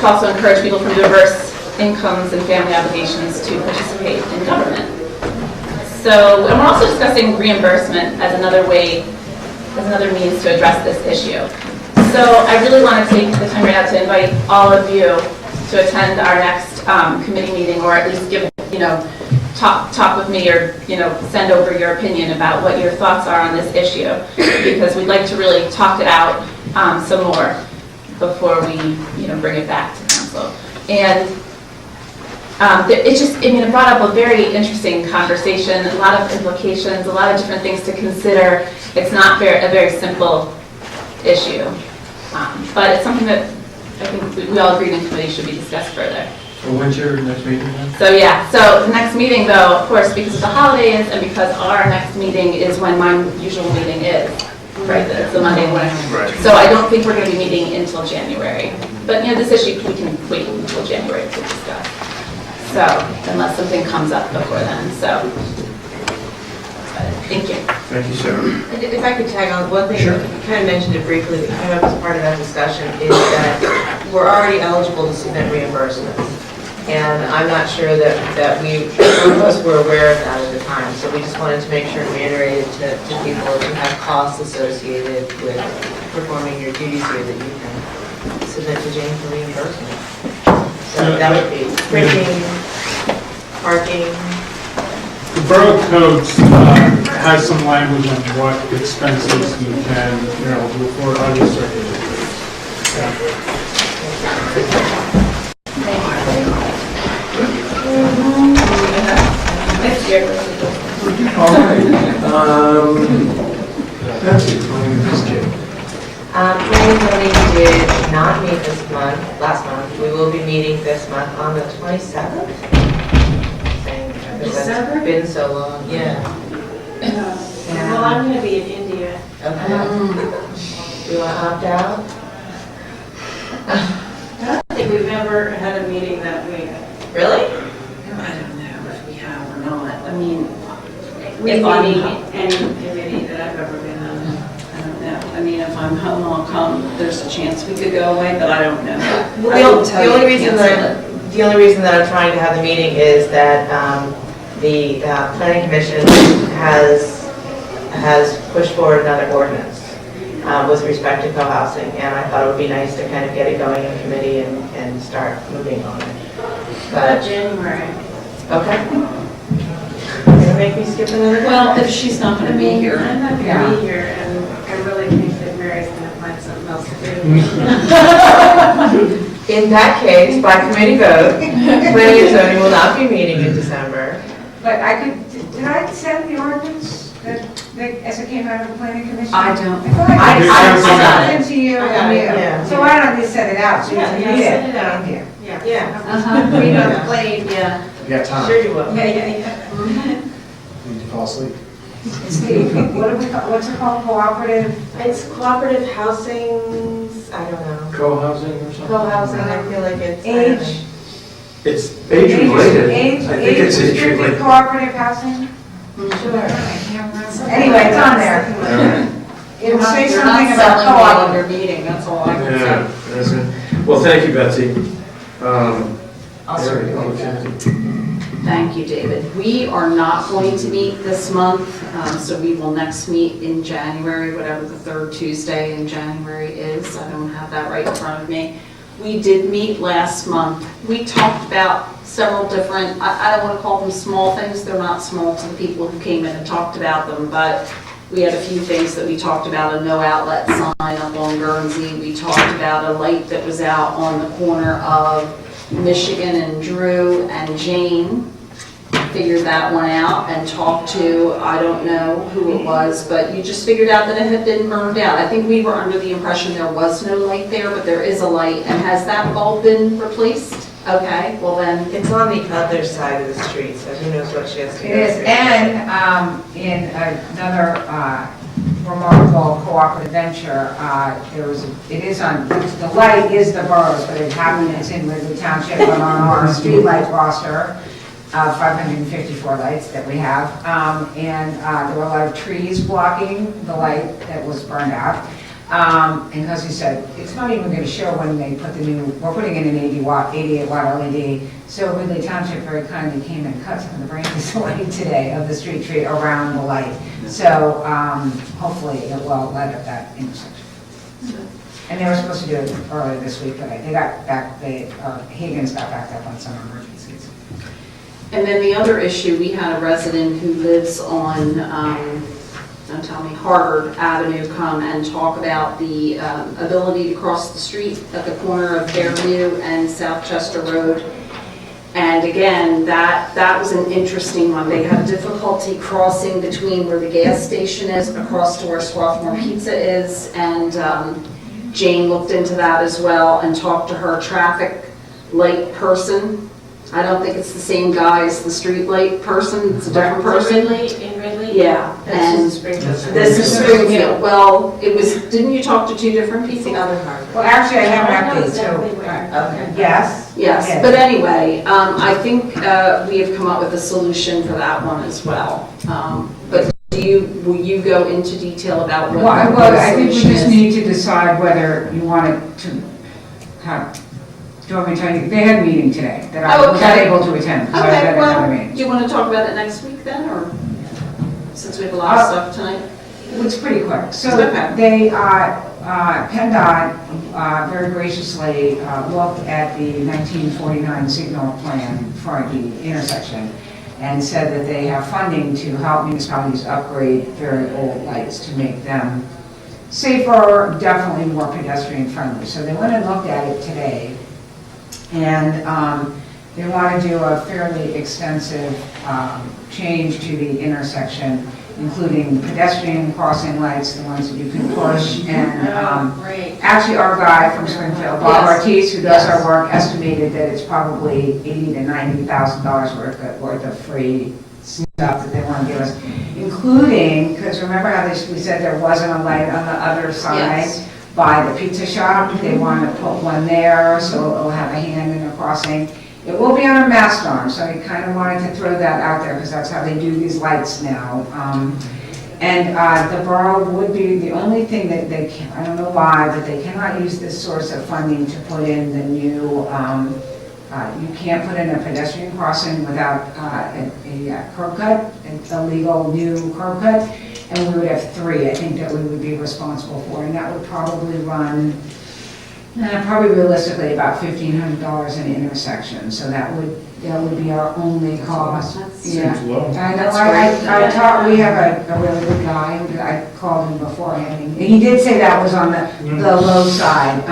also encourage people from diverse incomes and family obligations to participate in government. So, and we're also discussing reimbursement as another means to address this issue. So I really want to take the time right now to invite all of you to attend our next committee meeting, or at least talk with me, or send over your opinion about what your thoughts are on this issue, because we'd like to really talk it out some more before we bring it back to council. And it brought up a very interesting conversation, a lot of implications, a lot of different things to consider. It's not a very simple issue, but it's something that I think we all agree in committee should be discussed further. So when's your next meeting then? So the next meeting though, of course, because of the holidays and because our next meeting is when my usual meeting is, right, it's the Monday morning. Right. So I don't think we're going to be meeting until January. But this issue, we can wait until January to discuss. So, unless something comes up before then, so. Thank you. Thank you, Sarah. And if I could tag on, one thing, Sure. you kind of mentioned it briefly, that came up as part of that discussion, is that we're already eligible to submit reimbursements. And I'm not sure that some of us were aware of that at the time, so we just wanted to make sure we reiterated to people if you have costs associated with performing your duties here, that you can submit to Jane for reimbursement. So that would be printing, parking. The borough code has some language on what expenses you can, do for other circulations. All right. Nancy, this kid. Planning and zoning did not meet last month. We will be meeting this month on the 27th. December? It's been so long, yeah. Well, I'm going to be in India. Okay. Do you want to opt out? I don't think we've ever had a meeting that week. Really? I don't know if we have or not. I mean, If meeting I'm- any committee that I've ever been on. I don't know. I mean, if I'm home, I'll come. There's a chance we could go away, but I don't know. Well, I will tell the only you, reason cancel it. the only reason that I'm trying to have the meeting is that the planning commission has pushed forward another ordinance with respect to co-housing, and I thought it would be nice to kind of get it going in committee and start moving on it. But January. okay. You're gonna make me skip another day? Well, if she's not going to be here. I'm not going Yeah. to be here, and I really think that Mary's going to find something else to do. In that case, by committee vote, planning and zoning will not be meeting in December. But did I send the ordinance as it came out of the planning commission? I don't. I thought I sent it to you I got and it, you. yeah. So why don't we set it out? So you Yeah, can yeah, read send it out. Here. Yeah. Yeah, Uh-huh. Read on the plane, yeah. You got time. sure you will. Yeah. Need to fall asleep. What do we call, what's it called, cooperative? It's cooperative housing, I don't know. Co-housing or something? Co-housing, I feel like it's. Age? It's age-related. I think it's Age-restricted age-related. cooperative housing? Sure. Anyway, it's on there. It'll say You're something not about selling me on co-op. your meeting, that's all I can Yeah, say. that's it. Well, thank you, Betsy. I'll certainly Eric, do that. 50. Thank you, David. We are not going to meet this month, so we will next meet in January, whatever the third Tuesday in January is. I don't have that right in front of me. We did meet last month. We talked about several different, I don't want to call them small things, they're not small to the people who came in and talked about them, but we had a few things that we talked about, a no outlet sign up on Guernsey. We talked about a light that was out on the corner of Michigan and Drew and Jane. Figured that one out and talked to, I don't know who it was, but you just figured out that it had been burned out. I think we were under the impression there was no light there, but there is a light. And has that bulb been replaced? Okay, well then, It's on the other side of the street, so who knows what she has to do. It is, and in another remarkable cooperative venture, it is on, the light is the borough's, but it happens in Ridley Township, but on our street light roster, 554 lights that we have, and there were a lot of trees blocking the light that was burned out. And because he said, it's not even going to show when they put the new, we're putting in an 88 watt LED. So Ridley Township very kindly came and cut some of the branches away today of the street tree around the light. So hopefully it will light up that intersection. And they were supposed to do it earlier this week, but they got back, Higgins got backed up on some emergencies. and then the other issue, we had a resident who lives on, don't tell me, Harvard Avenue come and talk about the ability to cross the street at the corner of Fairview and South Chester Road. And again, that was an interesting one. They had difficulty crossing between where the gas station is across to where Swarthmore Pizza is. And Jane looked into that as well and talked to her traffic light person. I don't think it's the same guy as the street light person, it's a different person. In Ridley? Yeah, and This is Springfield. this is Springfield. Well, it was, didn't you talk to two different people? The other Harvard. Well, actually, I have I know an update, so, exactly where. Okay. yes. Yes, Okay. but anyway, I think we have come up with a solution for that one as well. But will you go into detail about what Well, the I think we solution just is? need to decide whether you want it to have, do you want me to tell you, they had a meeting today that I Oh, was not okay. able to attend. because I was Okay, at well, another do meeting. you want to talk about it next week then, or since we have a lot of stuff tonight? It's pretty quick. So Okay. they, PennDOT very graciously looked at the 1949 signal plan for the intersection and said that they have funding to help municipalities upgrade very old lights to make them safer, definitely more pedestrian friendly. So they went and looked at it today, and they want to do a fairly extensive change to the intersection, including pedestrian crossing lights, the ones that you can push, and Great. actually our guy from Springfield, Bob Yes. Ortiz, who does Yes. our work, estimated that it's probably $80,000 to $90,000 worth of free stuff that they want to give us, including, because remember how we said there wasn't a light on the other side Yes. by the pizza shop? They want to put one there, so it'll have a hand in the crossing. It will be on a mast arm, so I kind of wanted to throw that out there, because that's how they do these lights now. And the borough would be the only thing that they can, I don't know why, but they cannot use this source of funding to put in the new, you can't put in a pedestrian crossing without a curb cut, a legal new curb cut, and we would have 3, I think, that we would be responsible for, and that would probably run, probably realistically about $1,500 an intersection, so that would be our only cost. Yeah. Seems low. I know, I thought we have a really good guy, I called him beforehand, and he did say that was on the low side.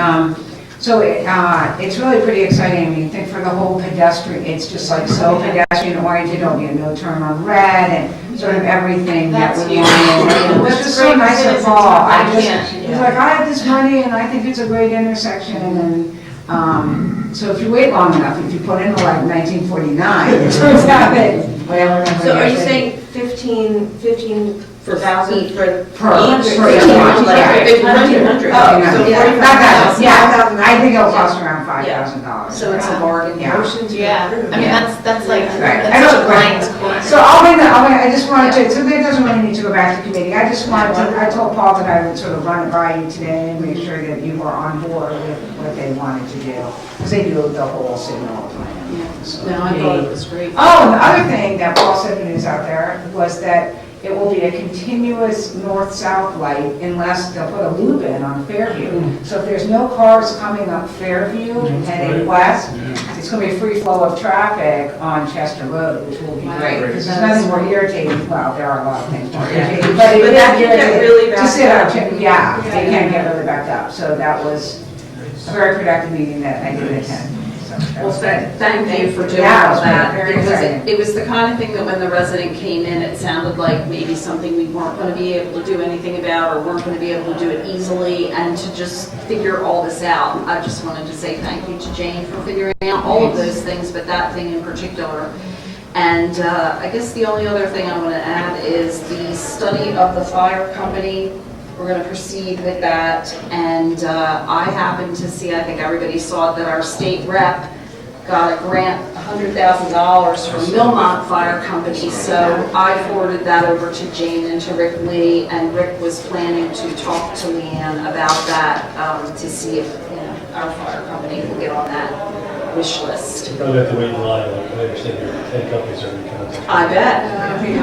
So it's really pretty exciting. I mean, think for the whole pedestrian, it's just like so pedestrian oriented, it'll be a no turn on red and sort of everything that That's we huge. want. It was That's just so great nice for to fall. I citizens. just, it's like, I have this money and I think it's a great intersection, and so if you wait long enough, if you put in like 1949, it turns out that whatever. So are you saying 15,000 for Per- each? per each one. Like, Yeah. 1,500. Oh, So yeah, 45,000. not that, yeah, I think it'll cost around $5,000. So it's a bargain. Yeah. Yeah, I mean, that's like, Right. I that's don't- such a blind corner. So I just wanted to, so that doesn't really need to go back to committee. I just wanted to, I told Paul that I would sort of run it by you today and make sure that you were on board with what they wanted to do. Because they do the whole signal plan. So No, I thought it was great. Oh, and the other thing that Paul said when he was out there was that it will be a continuous north-south light unless they'll put a loop in on Fairview. So if there's no cars coming up Fairview heading west, it's going to be a free flow of traffic on Chester Road, which will be great. Because there's nothing more irritating, well, there are a lot of things more irritating, but it But is that can get irritating really to backed sit up. on, yeah, they can get really backed up. So that was a very productive meeting that I did attend. So that Well, was good. thank you for doing Yeah, it all was that. very Because exciting. it was the kind of thing that when the resident came in, it sounded like maybe something we weren't going to be able to do anything about or weren't going to be able to do it easily, and to just figure all this out. I just wanted to say thank you to Jane for figuring out all of those things, but that thing in particular. And I guess the only other thing I want to add is the study of the fire company. We're going to proceed with that, and I happened to see, I think everybody saw it, that our state rep got a grant, $100,000 from Millmont Fire Company, so I forwarded that over to Jane and to Rick Lee, and Rick was planning to talk to Leanne about that, to see if, our fire company can get on that wish list. You'll probably have to wait in line, like, I understand your 10 companies are in contact. I bet,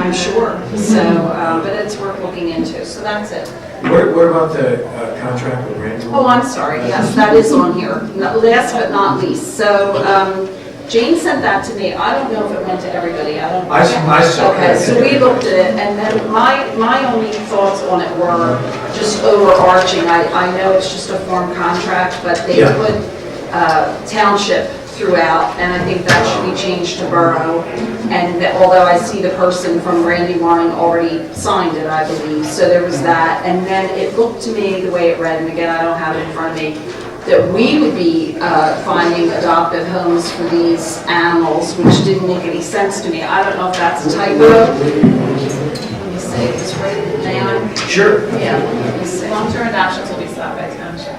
I'm sure, so, but it's worth looking into, so that's it. What about the contract with Randy? Oh, I'm sorry, yes, that is on here. Last but not least, so Jane sent that to me. I don't know if it went to everybody, I don't know. I saw it. Okay, so we looked at it, and then my only thoughts on it were just overarching. I know it's just a form contract, but they Yeah. put township throughout, and I think that should be changed to borough. And although I see the person from Brandywine already signed it, I believe, so there was that. And then it looked to me, the way it read, and again, I don't have it in front of me, that we would be finding adoptive homes for these animals, which didn't make any sense to me. I don't know if that's a typo. Let me see, it's right down. Sure. Yeah, let me see. Long-term adoptions will be stopped by township.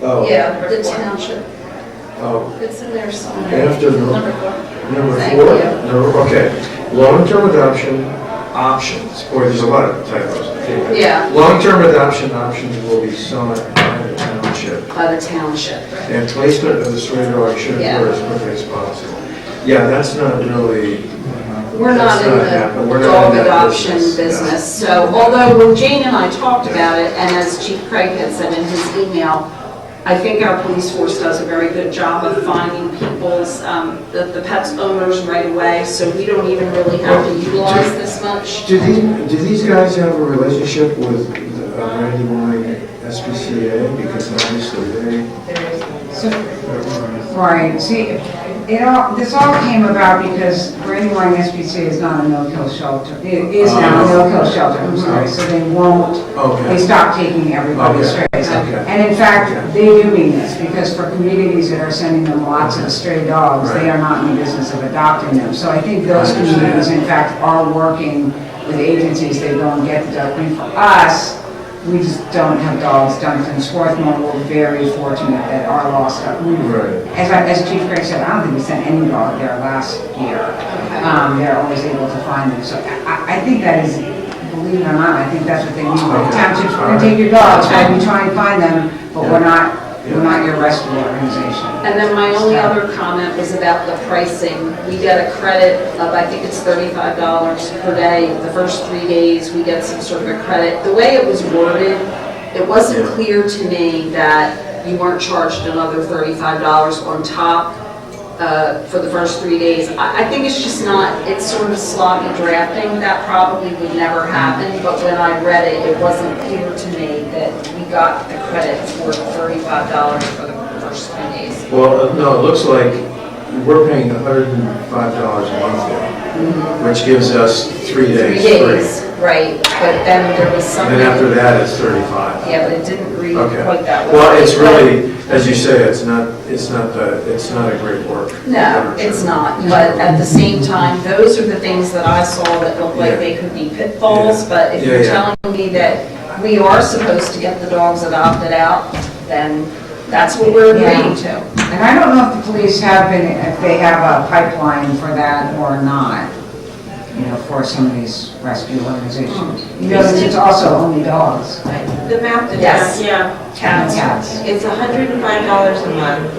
Oh, Yeah, the township, oh, it's in there somewhere. after Number 4. number Thank 4? you. No, okay. Long-term adoption options, boy, there's a lot of typos. Yeah, Long-term adoption options will be sought by the township, by the township. and placement of the stray dog should Yeah. occur as quickly as possible. Yeah, that's not really, We're not That's in not happening. We're the not dog in that adoption business, business. So although when Jane and I talked about it, and as Chief Craig had said in his email, I think our police force does a very good job of finding people's, the pet's owners right away, so we don't even really have to utilize this much. do these guys have a relationship with Brandywine SPCA? Because obviously they, Right, see, this all came about because Brandywine SPCA is not a no-kill shelter. It is now a no-kill shelter, I'm sorry, so they won't, they okay, stopped taking everybody's Okay, strays. okay. And in fact, they do mean this, because for communities that are sending them lots of stray dogs, they are not in the business of adopting them. So I think those I understand. communities, in fact, are working with agencies, they go and get the dog. I mean, for us, we just don't have dogs dumped in Swarthmore. We're very fortunate that our lost dog, right. as Chief Craig said, I don't think we sent any dog there last year. They're always able to find them. So I think that is, believe it or not, I think that's what they mean by the townships. We're gonna take your dogs, while we try and find them, but we're not your rescue organization. And then my only other comment was about the pricing. We get a credit of, I think it's $35 per day. The first 3 days, we get some sort of a credit. The way it was worded, it wasn't clear to me that you weren't charged another $35 on top for the first 3 days. I think it's just not, it's sort of sloppy drafting. That probably would never happen, but when I read it, it wasn't clear to me that we got the credit for $35 for the first 3 days. Well, no, it looks like we're paying $105 a month there. which gives us 3 days 3 free. days, right, but then there was And something. then after that, it's 35. Yeah, but it didn't read Okay. quite that way. Well, it's really, as you say, it's not a great work. No, it's not, but at the same time, those are the things that I saw that look like they could be pitfalls, Yeah. but if Yeah, you're yeah. telling me that we are supposed to get the dogs adopted out, then that's what we're agreeing to. And I don't know if the police have been, if they have a pipeline for that or not, for some of these rescue organizations. Because it's also only dogs. The map that Yes. Yeah. Cats. Cats. it's $105 a month,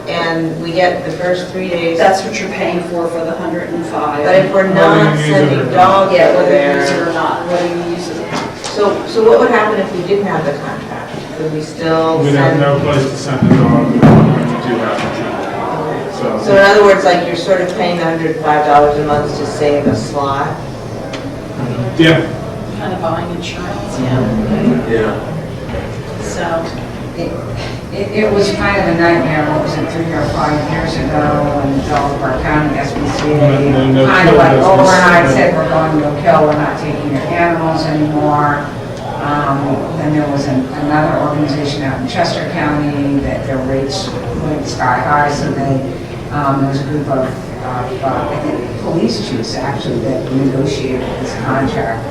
and we get the first 3 days. That's what you're paying for the 105. But if we're not sending dogs Yeah, over whether you use it there, or not, whether you use it. so what would happen if we didn't have the contract? Could we still We have send? no place to send the dog when you do have the job. So in other words, like you're sort of paying $105 a month to save a slot? Yeah, Kind of buying insurance, yeah. Yeah. So, It was kind of a nightmare, what was it, 3 or 5 years ago, when Delaware County SPCA No kind of kill like business. overnight said, we're going to kill, we're not taking your animals anymore. Then there was another organization out in Chester County that their rates went sky high, so there was a group of, I think, police chiefs actually that negotiated this contract.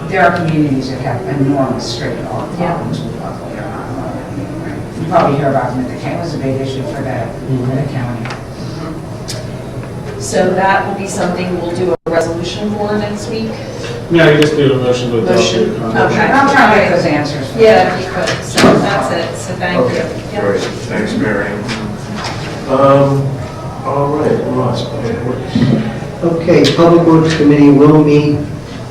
There are communities that have enormous stray dog problems with Buffalo. You probably hear about them at the county. It was a big issue for the county. so that will be something we'll do a resolution for next week. yeah, you just do a motion to adopt Motion, the contract. okay. I'm trying to get those answers. for you. Yeah, if you could, so that's it, so thank you. Okay, Yep. great. Thanks, Marion. All right, Ross, Public Works. Okay, Public Works Committee will meet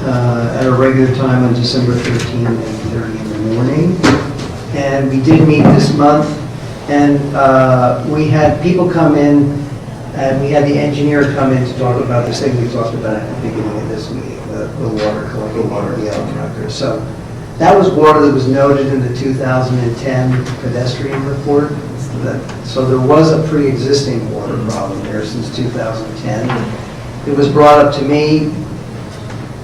at a regular time on December 13th at 8:30 in the morning. And we did meet this month, and we had people come in, and we had the engineer come in to talk about this thing we talked about at the beginning of this meeting, the water collecting water, the contractor. So that was water that was noted in the 2010 pedestrian report. So there was a pre-existing water problem there since 2010. It was brought up to me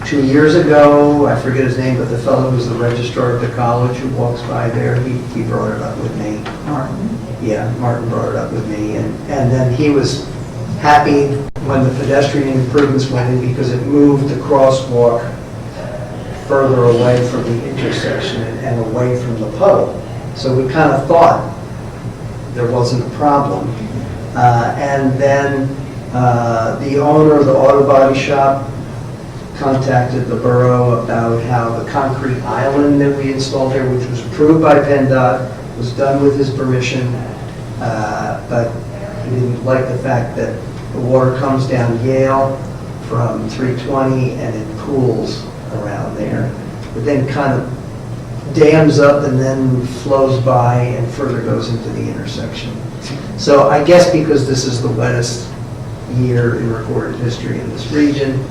2 years ago, I forget his name, but the fellow who's the registrar of the college who walks by there, he brought it up with me. Martin. Yeah, Martin brought it up with me, and then he was happy when the pedestrian improvements went in because it moved the crosswalk further away from the intersection and away from the puddle. So we kind of thought there wasn't a problem. And then the owner of the auto body shop contacted the borough about how the concrete island that we installed there, which was approved by PennDOT, was done with his permission, but he didn't like the fact that the water comes down Yale from 320 and it pools around there. It then kind of dams up and then flows by and further goes into the intersection. So I guess because this is the wettest year in recorded history in this region,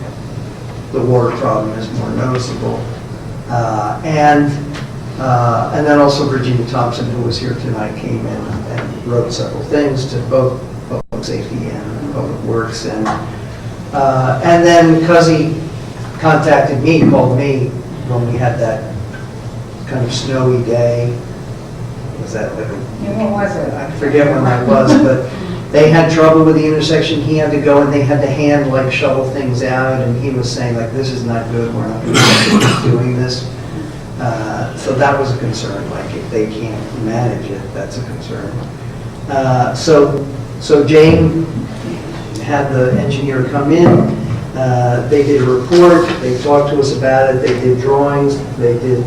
the water problem is more noticeable. And then also Virginia Thompson, who was here tonight, came in and wrote several things to both public safety and public works. And then Cuzzy contacted me, called me when we had that kind of snowy day. Was that like What was it? I forget when that was, but they had trouble with the intersection. He had to go and they had to hand like shovel things out, and he was saying like, this is not good, we're not going to keep doing this. So that was a concern, like if they can't manage it, that's a concern. So Jane had the engineer come in, they did a report, they talked to us about it, they did drawings, they did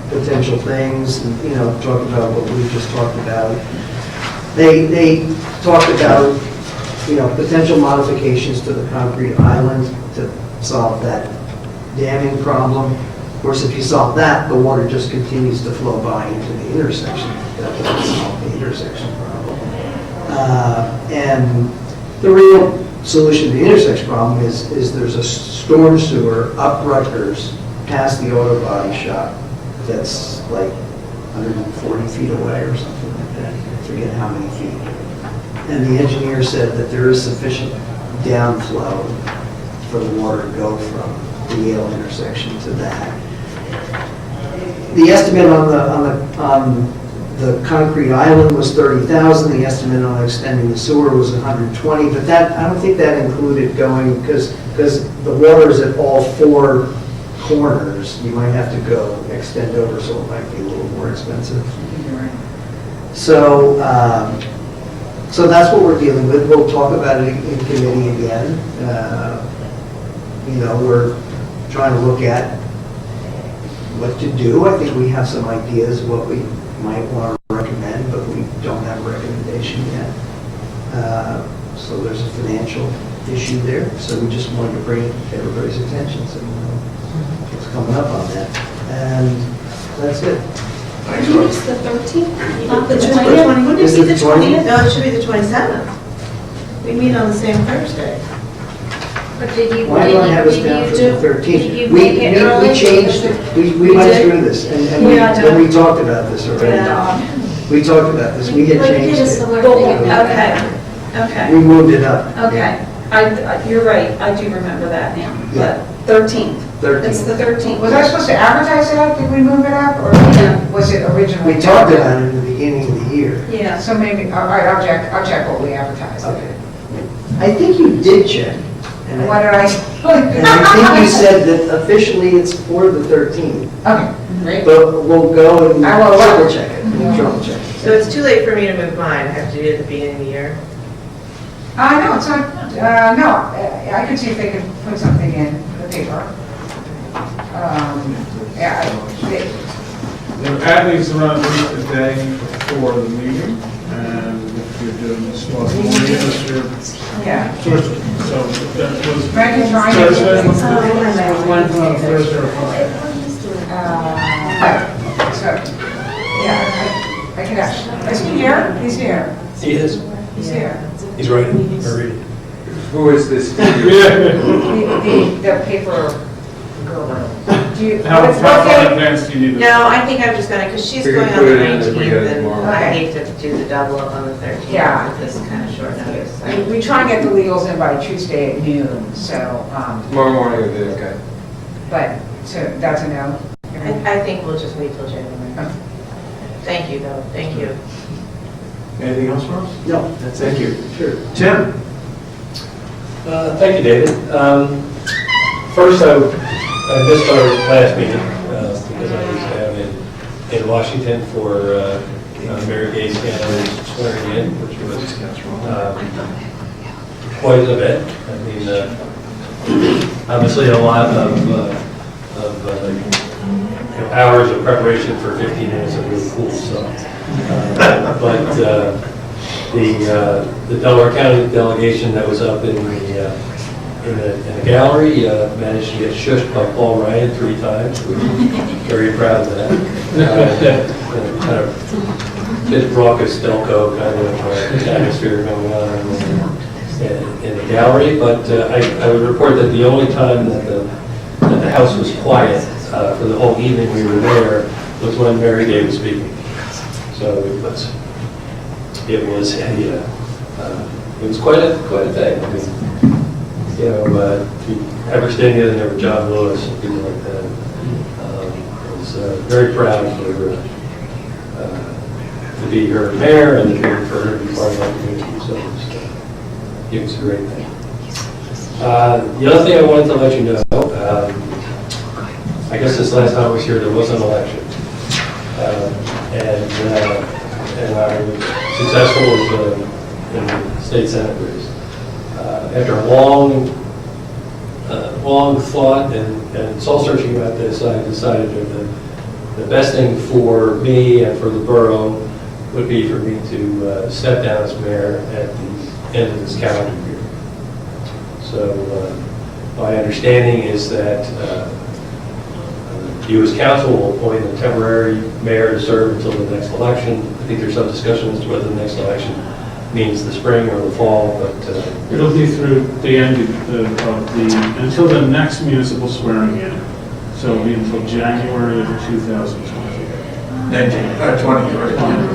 potential things, and, talked about what we just talked about. They talked about, potential modifications to the concrete island to solve that damming problem. Of course, if you solve that, the water just continues to flow by into the intersection. That doesn't solve the intersection problem. And the real solution to the intersection problem is there's a storm sewer up Rutgers past the auto body shop that's like 140 feet away or something like that. I forget how many feet. And the engineer said that there is sufficient downflow for the water to go from the Yale intersection to that. The estimate on the concrete island was 30,000, the estimate on extending the sewer was 120, but that, I don't think that included going, because the water is at all four corners, you might have to go extend over, so it might be a little more expensive. So, so that's what we're dealing with. We'll talk about it in committee again. You know, we're trying to look at what to do. I think we have some ideas of what we might want to recommend, but we don't have a recommendation yet. So there's a financial issue there. So we just wanted to bring it to everybody's attention so we know what's coming up on that. And that's it. Did you use the 13th, not the It's 20th? Wouldn't it Is be it the the 20th? 20th? No, it should be the 27th. We meet on the same Thursday. But did you, Why do I have us down for the 13th? did you make it early? We changed it. We went did? through this, and Yeah, then we talked about this already. We talked about this. We had Like, you changed did a it. similar thing in Okay, November. okay, We moved it up. okay. You're right, I do remember that now. Yeah. But 13th, it's 13th. the 13th. Was I supposed to advertise that? Did we move it up, or was it originally? We talked about it in the beginning of the year. Yeah. So maybe, all right, I'll check what we advertised. Okay. I think you did check. And What did I? and I think you said that officially it's for the 13th. Okay, great. But we'll go and I will. triple check it. We'll triple check it. So it's too late for me to move mine. I have to do it at the beginning of the year. No, it's not, no, I could see if they could put something in the paper. Yeah, At least around a day before the meeting, and if you're doing the Swarthmore, yeah. so that was Ready to try it? Thursday? Thursday or Friday? Right, so, yeah, I could ask. Is he here? He's here. He is. He's here. He's writing or reading. Who is this? The paper guru. Do you? How what's far in it? advance do you need it? No, I think I'm just gonna, because she's We can going on put the it in if we 19th, get it and tomorrow. I Okay. hate to do the double up on the 13th. Yeah. With this kind of short notice. We try and get the legals in by Tuesday at noon, so, Tomorrow morning would be okay. but, so that's a no? I think we'll just wait till January. Thank you, though, thank you. Anything else for us? No, that's it. Thank you. Sure. Tim? Thank you, David. First, I missed our last meeting because I was down in Washington for Mary Gay's family swearing in, which was quite an event. I mean, obviously a lot of hours of preparation for 15 minutes of really cool stuff. But the Delaware County delegation that was up in the gallery managed to get shushed by Paul Ryan 3 times. We're very proud of that. Kind of bit raucous Delco kind of atmosphere going on in the gallery. But I would report that the only time that the house was quiet for the whole evening we were there was when Mary Gay was speaking. So it was quite a thing. I mean, you know, if you ever stayed near there with John Lewis and people like that, I was very proud for to be her mayor and for her to be part of our community. So it was a great thing. The other thing I wanted to let you know, I guess this last time I was here, there was an election. And I was successful in the state senate race. After a long thought and soul searching about this, I decided that the best thing for me and for the borough would be for me to step down as mayor at the end of this calendar year. So my understanding is that you as council will appoint a temporary mayor to serve until the next election. I think there's some discussion as to whether the next election means the spring or the fall, but It'll be through the end until the next municipal swearing in. So it'll be until January of 2020. 20,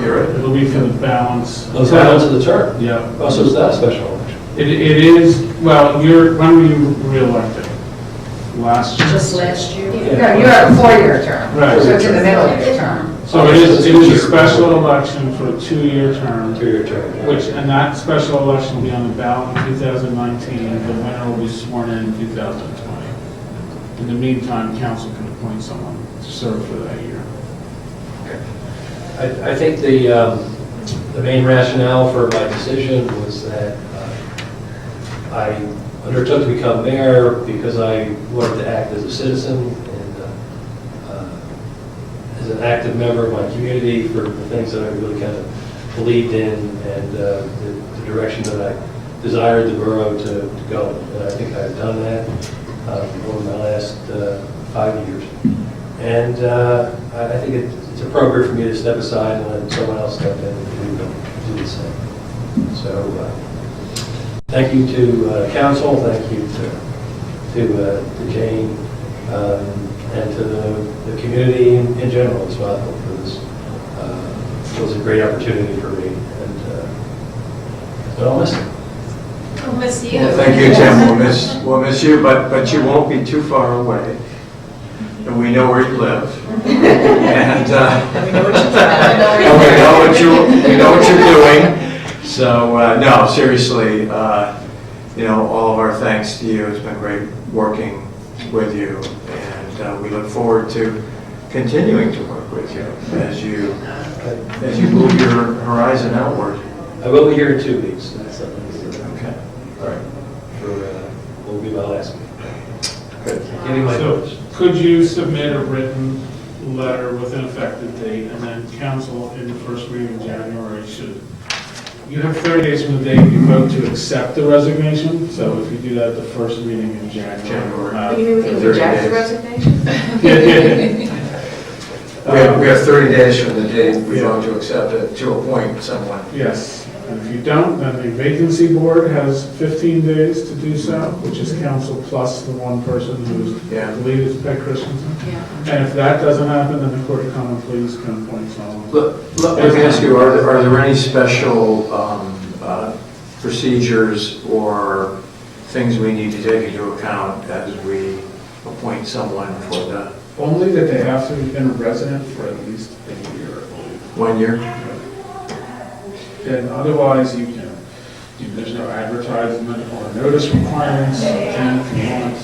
you're right. It'll be for the balance. the balance of the term. Yeah. Oh, so it's not a special election. It is, well, when were you reelected? Last year? Just last year. No, you're at a 4-year term, Right. so it's in the middle of your term. So it is a special election for a 2-year term. 2-year term. And that special election will be on the ballot in 2019. The winner will be sworn in 2020. In the meantime, council can appoint someone to serve for that year. I think the main rationale for my decision was that I undertook to become mayor because I wanted to act as a citizen and as an active member of my community for the things that I really kind of believed in and the direction that I desired the borough to go. And I think I've done that over my last 5 years. And I think it's appropriate for me to step aside and let someone else step in and do the same. So thank you to council, thank you to Jane, and to the community in general as well for this. It was a great opportunity for me, and I'll miss it. We'll miss you. Well, thank you, Tim. We'll miss you, but you won't be too far away. And we know where you live. And We know what you're doing. we know what you're doing. So, no, seriously, all of our thanks to you. It's been great working with you. And we look forward to continuing to work with you as you move your horizon outward. I will be here in 2 weeks. Okay. All right. Will be my last meeting. Good. Give me my So, notes. could you submit a written letter with an effective date, and then council in the first meeting in January should, you have 30 days from the date you vote to accept the resignation, so if you do that at the first meeting in January. we'll have- You mean we can 30 reject the days. resignation? We have 30 days from the date we vote to accept it, to appoint someone. Yes, and if you don't, then the vacancy board has 15 days to do so, which is council plus the one person who's, Yeah. I believe is Peg Christensen. Yeah. And if that doesn't happen, then the court of common pleas can appoint someone. Let me ask you, are there any special procedures or things we need to take into account as we appoint someone for the Only that they have to have been a resident for at least a year, I believe. 1 year? And otherwise, there's no advertisement or notice requirements, and if you want.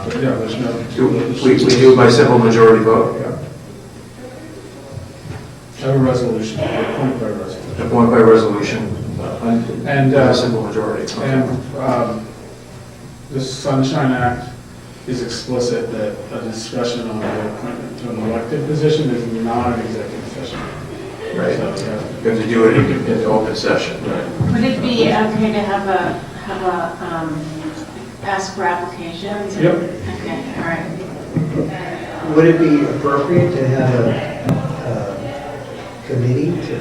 But yeah, there's no. We do by simple majority vote? Yeah. Have a resolution, appoint by resolution. Appoint by resolution, And, by a simple majority. Okay. And the Sunshine Act is explicit that a discussion on the appointment to an elected position is not an executive session. Right. So, You have to do it in open session. Would it be okay to have a ask for applications? Yep. Okay, all right. Would it be appropriate to have a committee to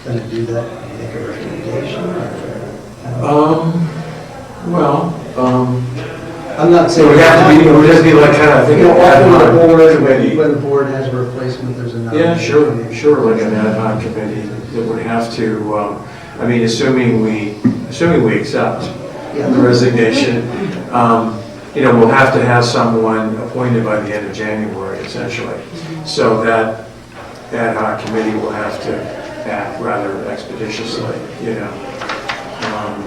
kind of do that, make a recommendation? I'm not So saying. it would have to be like kind of, I think, an ad hoc committee. When the board has a replacement, there's another. Yeah, sure, like an ad hoc committee that would have to, assuming we accept Yeah. the resignation, we'll have to have someone appointed by the end of January, essentially. So that ad hoc committee will have to act rather expeditiously,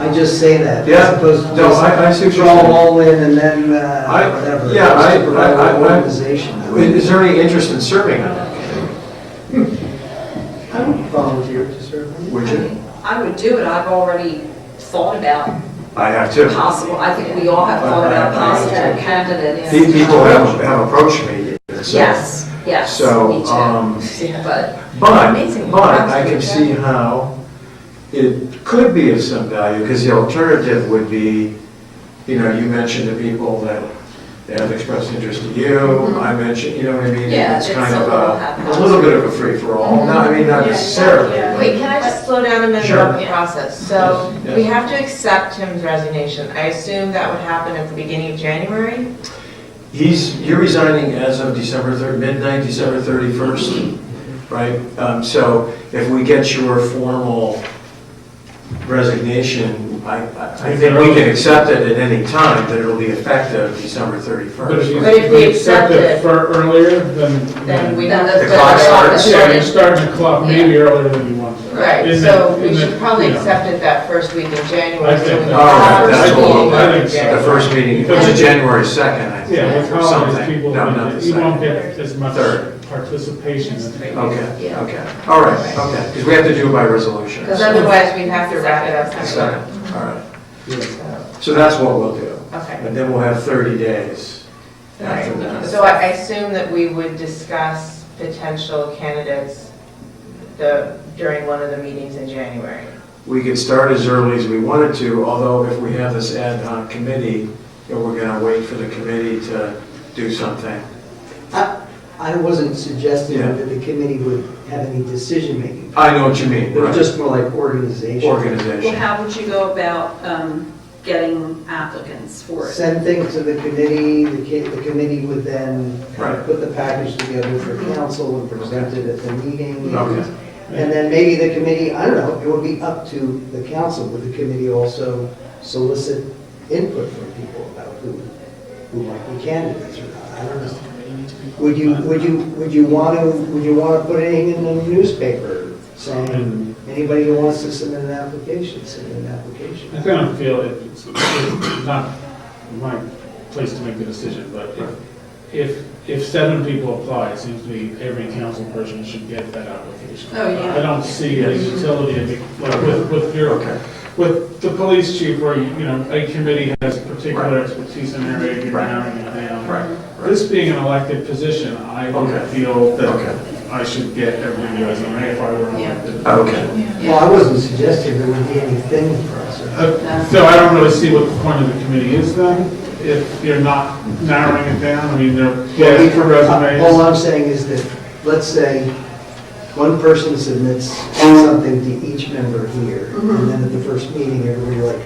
I just say that. Yeah. As opposed to No, just I see what you're throw them saying. all in and then I- whatever. yeah, Just I- to provide I- an organization. Is there any interest in serving on that committee? I would volunteer to serve. Would you? I would do it, I've already thought about I have too. possible, I think we all have thought about possible candidates. People have approached me. So- Yes, yes, So, me too. But But Amazing. I can see how it could be of some value, because the alternative would be, you mentioned the people that they have expressed interest in you, I mentioned, you know what I mean? Yeah, It's it's kind a of little a haphazard. little bit of a free-for-all, not necessarily. but- Wait, can I just slow down a minute Sure. about the process? So Yes. we have to accept Tim's resignation. I assume that would happen at the beginning of January? You're resigning as of midnight, December 31st, right? So if we get your formal resignation, I think we can accept it at any time, that it'll be effective December But 31st. But if we accept it, for earlier, then we Then have the to. clock starts. Yeah, you're starting the clock maybe earlier than you want. Right, In so the- we in the- should probably you know. accept it that first week in January. I so think we that- All right, have that's the what meeting we'll in do. The January. first meeting, which is January 2nd, I think. Yeah, with or holidays, something. people, No, not the you won't 2nd. get as much Third. participation. as they- Okay, Yeah. okay. All right, okay, because we have to do it by resolution. Because otherwise we'd have to wrap it up. The second, all right. Yeah. So that's what we'll do. Okay. And then we'll have 30 days after Right. that. So I assume that we would discuss potential candidates during one of the meetings in January. We could start as early as we wanted to, although if we have this ad hoc committee, we're going to wait for the committee to do something. I wasn't suggesting Yeah. that the committee would have any decision-making. I know what you mean, It was right. just more like organization. Well, Organization. how would you go about getting applicants for it? Send things to the committee, the committee would then Right. put the package together for council and present it at the meeting. Okay. And then maybe the committee, I don't know, it would be up to the council, would the committee also solicit input from people about who might be candidates or not? I don't know. Would you want to put anything in the newspaper saying, anybody who wants to submit an application, submit an application? I kind of feel it's not my place to make the decision, but if 7 people apply, it seems to me every council person should get that application. Oh, yeah. I don't see the utility of it, like with your, Okay. with the police chief, where, you know, a committee has particular expertise in an area, you're narrowing it down. Right. This being an elected position, I would Okay. feel that Okay. I should get every resume if I were elected. Okay. Well, I wasn't suggesting there would be anything for us. So I don't really see what the point of the committee is then, if you're not narrowing it down. I mean, they're asking for All resumes. I'm saying is that, let's say, one person submits something to each member here, and then at the first meeting, everybody like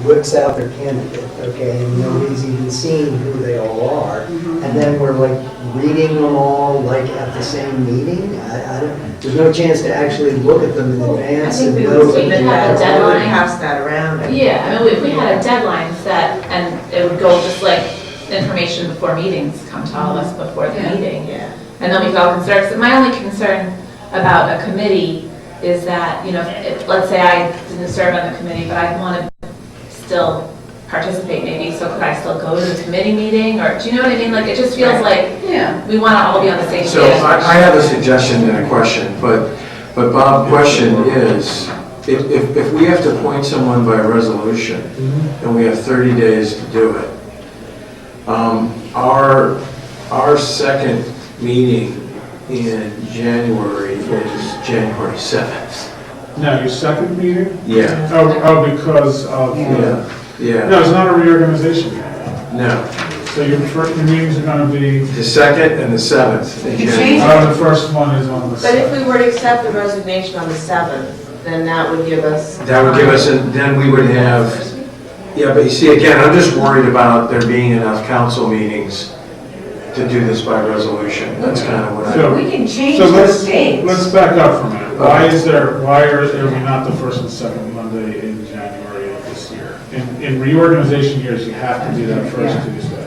whips out their candidate, okay, and nobody's even seen who they all are, and then we're like reading them all like at the same meeting. I don't, there's no chance to actually look at them in advance think and we know would what keep it you at have. the deadline. We would pass that around. I think. Yeah, I mean, if we had a deadline set, and it would go just like information before meetings come to all of us before the meeting. Yeah. And then we felt concerned, so my only concern about a committee is that, you know, if, let's say I didn't serve on the committee, but I want to still participate maybe, so could I still go to the committee meeting, or, do you know what I mean? Like, it just feels like Yeah. we want to all be on the same page. So I have a suggestion and a question, but Bob, question is, if we have to appoint someone by resolution, and we have 30 days to do it, our second meeting in January is January 7th. Now, your second meeting? Yeah, Oh, because of, yeah, yeah, no, it's not a reorganization. no. So your meetings are going to be, The 2nd and the 7th in January. the first one is on the But if 7th. we were to accept the resignation on the 7th, then that would give us. That would give us, then we would have, yeah, but you see, again, I'm just worried about there being enough council meetings to do this by resolution. That's kind of what I, So- We can change So those dates. let's back up for a minute. Why are we not the first and second Monday in January of this year? In reorganization years, you have to do that first Tuesday.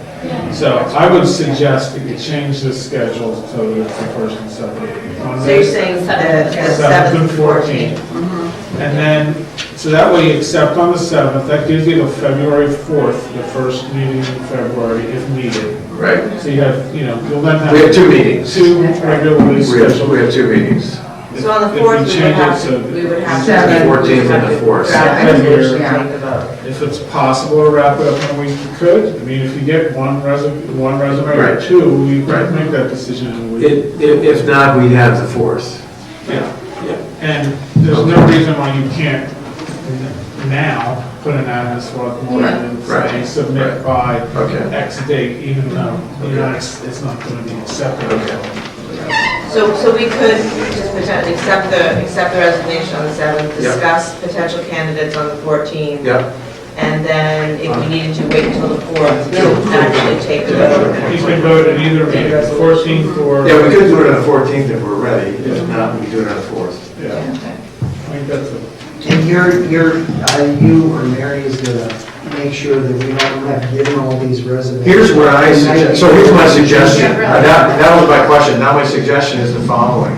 So I would suggest that you change the schedule so that it's the first and second So Monday. you're saying the 7th 7th and 14th? And then, so that way you accept on the 7th, that gives you the February 4th, the first meeting in February if needed. right? So you have, you know, you'll then have. We have 2 meetings. 2 regularly We scheduled. have 2 meetings. So on the If 4th, we we would change it have, so that- we would have. The 14th and the 4th. I think we should take the vote. If it's possible to wrap it up in a week, you could. I mean, if you get one resume or Right. 2, you could make that decision in a week. If not, we'd have the 4th. Yeah. Yeah. And there's no reason why you can't now put an ad in Swarthmore and Right. say submit by Okay. X date, even though, you know, it's not going to be accepted. Okay. So we could just potentially accept the resignation on the 7th, Yep. discuss potential candidates on the 14th. Yep. And then if we needed to wait until the 4th to actually take the vote. You can vote at either meeting, 14th or. Yeah, we could do it on the 14th if we're ready. If not, we could do it on the 4th. Yeah. I think that's a. And you or Mary is gonna make sure that we don't have given all these resumes. Here's what I suggest, so here's my suggestion. That was my question. Now my suggestion is the following.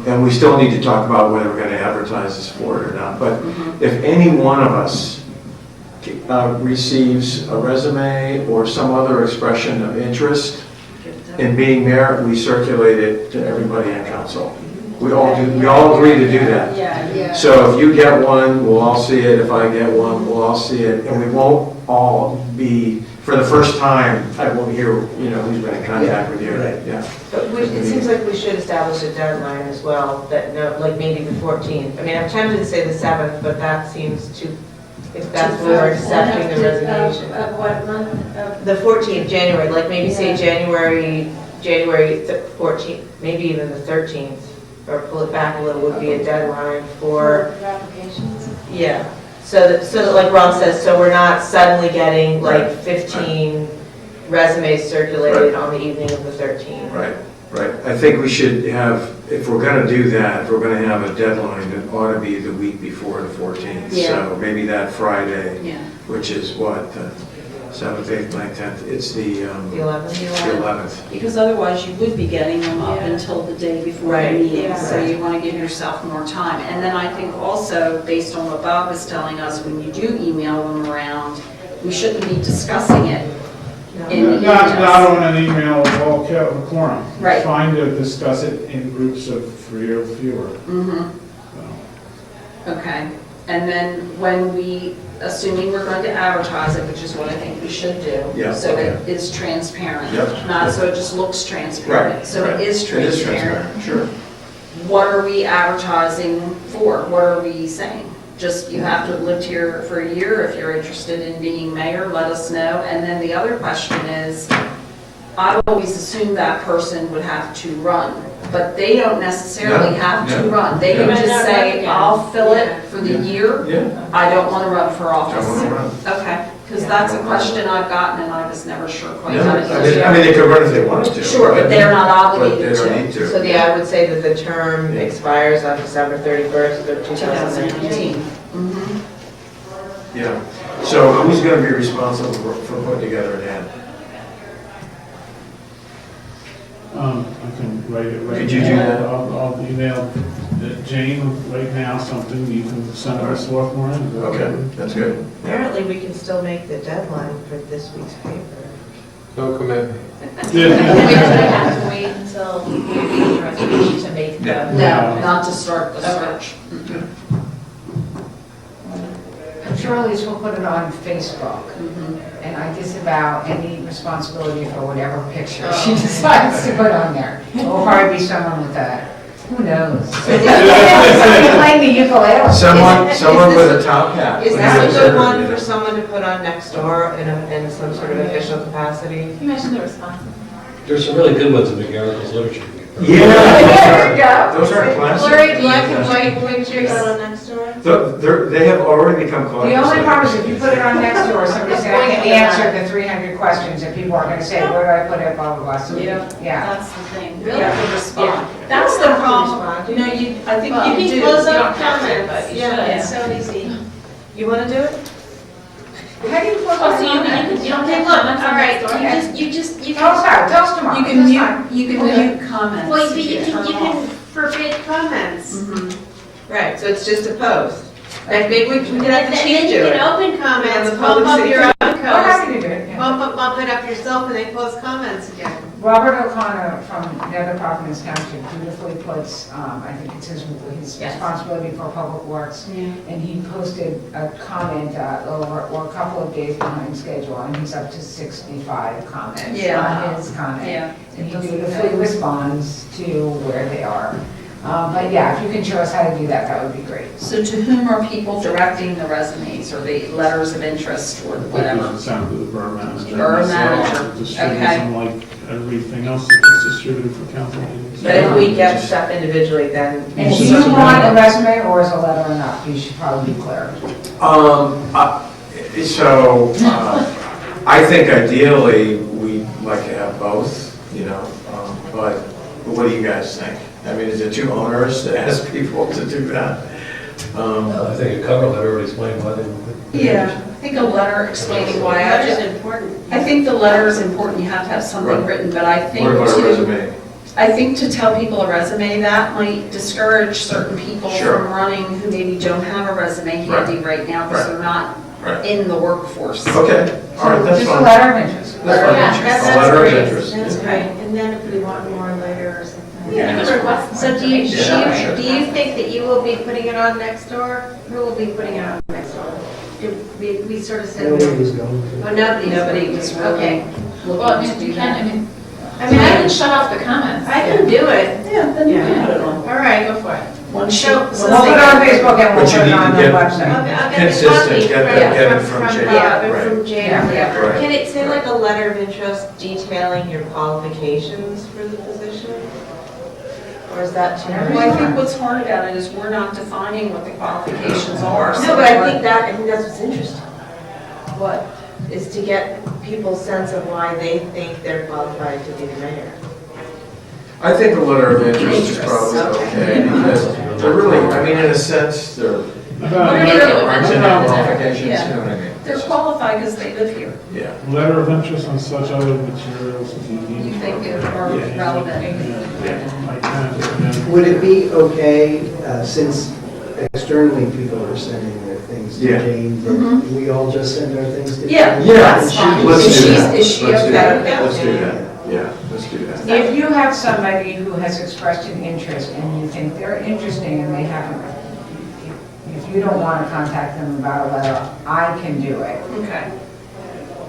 And we still need to talk about whether we're going to advertise this for it or not. But if any one of us receives a resume or some other expression of interest in being mayor, we circulate it to everybody in council. We all agree to do that. Yeah. So if you get one, we'll all see it. If I get one, we'll all see it. And we won't all be, for the first time, I won't hear, who's been in contact with you. Right. Yeah. But it seems like we should establish a deadline as well, that no, like maybe the 14th. I mean, I'm tempted to say the 7th, but that seems too, if that's when we're accepting the resignation. Of what month? Of- The 14th, January, like maybe say January 14th, maybe even the 13th, or pull it back a little would be a deadline for, applications? yeah. So that like Ron says, so we're not suddenly getting like 15 resumes circulated on the evening of the 13th. Right. I think we should have, if we're going to do that, if we're going to have a deadline, it ought to be the week before the 14th. Yeah. So maybe that Friday, Yeah. which is what, the 7th, 8th, 9th, 10th, it's the The 11th. 11th. Because otherwise you would be getting them up until the day before the Right. meeting, Yeah. so you want to give yourself more time. And then I think also, based on what Bob was telling us, when you do email them around, we shouldn't be discussing it in the Not emails. on an email of all quorum. Right. It's fine to discuss it in groups of 3 or fewer. Mhm. So. Okay, and then when we, assuming we're going to advertise it, which is what I think we should do. Yeah, So okay. it is transparent. Yep. Not so it just looks transparent. Right, So right. it is It is transparent. Sure. What are we advertising for? What are we saying? Just, you have to have lived here for a year. If you're interested in being mayor, let us know. And then the other question is, I always assumed that person would have to run, but they don't necessarily No, have to no. run. They Yeah. can just Might not run say, again. I'll fill it Yeah. for the Yeah. year. Yeah. I don't want to run for office. Don't wanna run. Okay, because that's a question I've gotten and I was never sure quite Yeah. how to use it. I mean, they could run if they wanted to. Sure, but they're not obligated But they don't to. need to. So yeah, I would say that the term expires on December 31st of 2019. 2019. Mhm. Yeah. So who's going to be responsible for putting together an ad? I can write it right now. Could you do that? I'll email Jane right now something, you can send it to Swarthmore. Okay, that's good. Apparently, we can still make the deadline for this week's paper. No commitment. We have to wait until the resignation to make Yeah. the. No, not to start the search. I'm sure Elise will put it on Facebook, and I disavow any responsibility for whatever picture she decides to put on there. It will probably be someone with a, who knows? Somebody playing the ukulele. Someone with a top hat. Is that a good one for someone to put on next door in some sort of official capacity? You mentioned the responsible. There's some really good ones in McGarricle's literature. Yeah. There we go. Those are classic. Blurry black and white pictures on next door? They have already become collectors. The only problem is if you put it on next door, somebody's going to answer the 300 questions, and people are going to say, where do I put it, blah, blah, blah. So, yeah. That's the thing. You Really? have to respond. That's the problem. No, I think Well, you do. can close You out don't have to, comments. but you Yeah, should. it's so easy. You want to do it? How do you put Oh, so it on there? you don't Okay, take look, comments all on right, next door? you Tell us how, tell us tomorrow. You can That's mute, fine. you can Okay. mute comments. Well, if you turn them off. forbid comments. Mhm. Right, so it's just a post. Like maybe we can have the chief do it. open comments, Yeah, the public bump up your safety. own We're post, happy to do it, yeah. bump it up yourself and then close comments again. Robert O'Connor from Nether Providence Township beautifully puts, I think it's his Yes. responsibility for public works, and he posted a comment or a couple of days behind schedule, and he's up to 65 comments on his comment. Yeah. And he beautifully responds to where they are. But yeah, if you can show us how to do that, that would be great. So to whom are people directing the resumes or the letters of interest or whatever? It's sent to the borough manager. Borough manager, Distribute okay. them like everything else that gets distributed for council meetings. But if we get stuff individually, then. And do you want a resume or is a letter enough? You should probably be clear. I think ideally, we'd like to have both, but what do you guys think? I mean, is it too onerous to ask people to do that? I think a cover letter would explain why they would. Yeah, I think a letter explaining why. That is important. I think the letter is important, you have to have something Right. written, but I think What about a to, resume? I think to tell people a resume, that might discourage certain people Sure. from running who maybe don't have a resume handy right now because Right. they're not Right. in the workforce. Okay, all right, that's Just a fine. letter of interest. That's fine. Yeah, A letter of great. interest. That's great. And then if we want more later or something. So do you, Yeah, sure. do you think that you will be putting it on next door? Who will be putting it on next door? We sort of said. Nobody's going to. Oh, nobody was really okay. Well, I looking mean, to you do can, that. I mean, I can shut off the comments. I can do it. Yeah, then you Yeah. can put it on. All right. Go for it. One sheet. So- We'll put it on Facebook and we'll But you put it need on to the get- website. I'll get the Consistent, copy get it from Jan. Bob and Right. from Jan. Yeah. Right. Can it say like a letter of interest detailing your qualifications for the position? Or is that too much? Well, I think what's hard about it is we're not defining what the qualifications are. so No, but I what- think that's what's interesting. What, is to get people's sense of why they think they're qualified to be the mayor. I think the letter of interest is probably okay, because they're really, I mean, in a sense, they're, About What are a you letter- doing? aren't in about their qualifications, you know what I mean? They're qualified because they live here. Yeah. letter of interest on such other materials if you need. You think it are Yeah. relevant. Yeah, I can, and then- Would it be okay, since externally people are sending their things to Yeah. Jane, that we all just send our things to Jane? Yeah. Yeah, That's fine. let's Is do she- that. is she Let's do okay that. with that? Let's do that, yeah, let's do that. If you have somebody who has expressed an interest and you think they're interesting and they haven't, if you don't want to contact them about a letter, I can do it. Okay.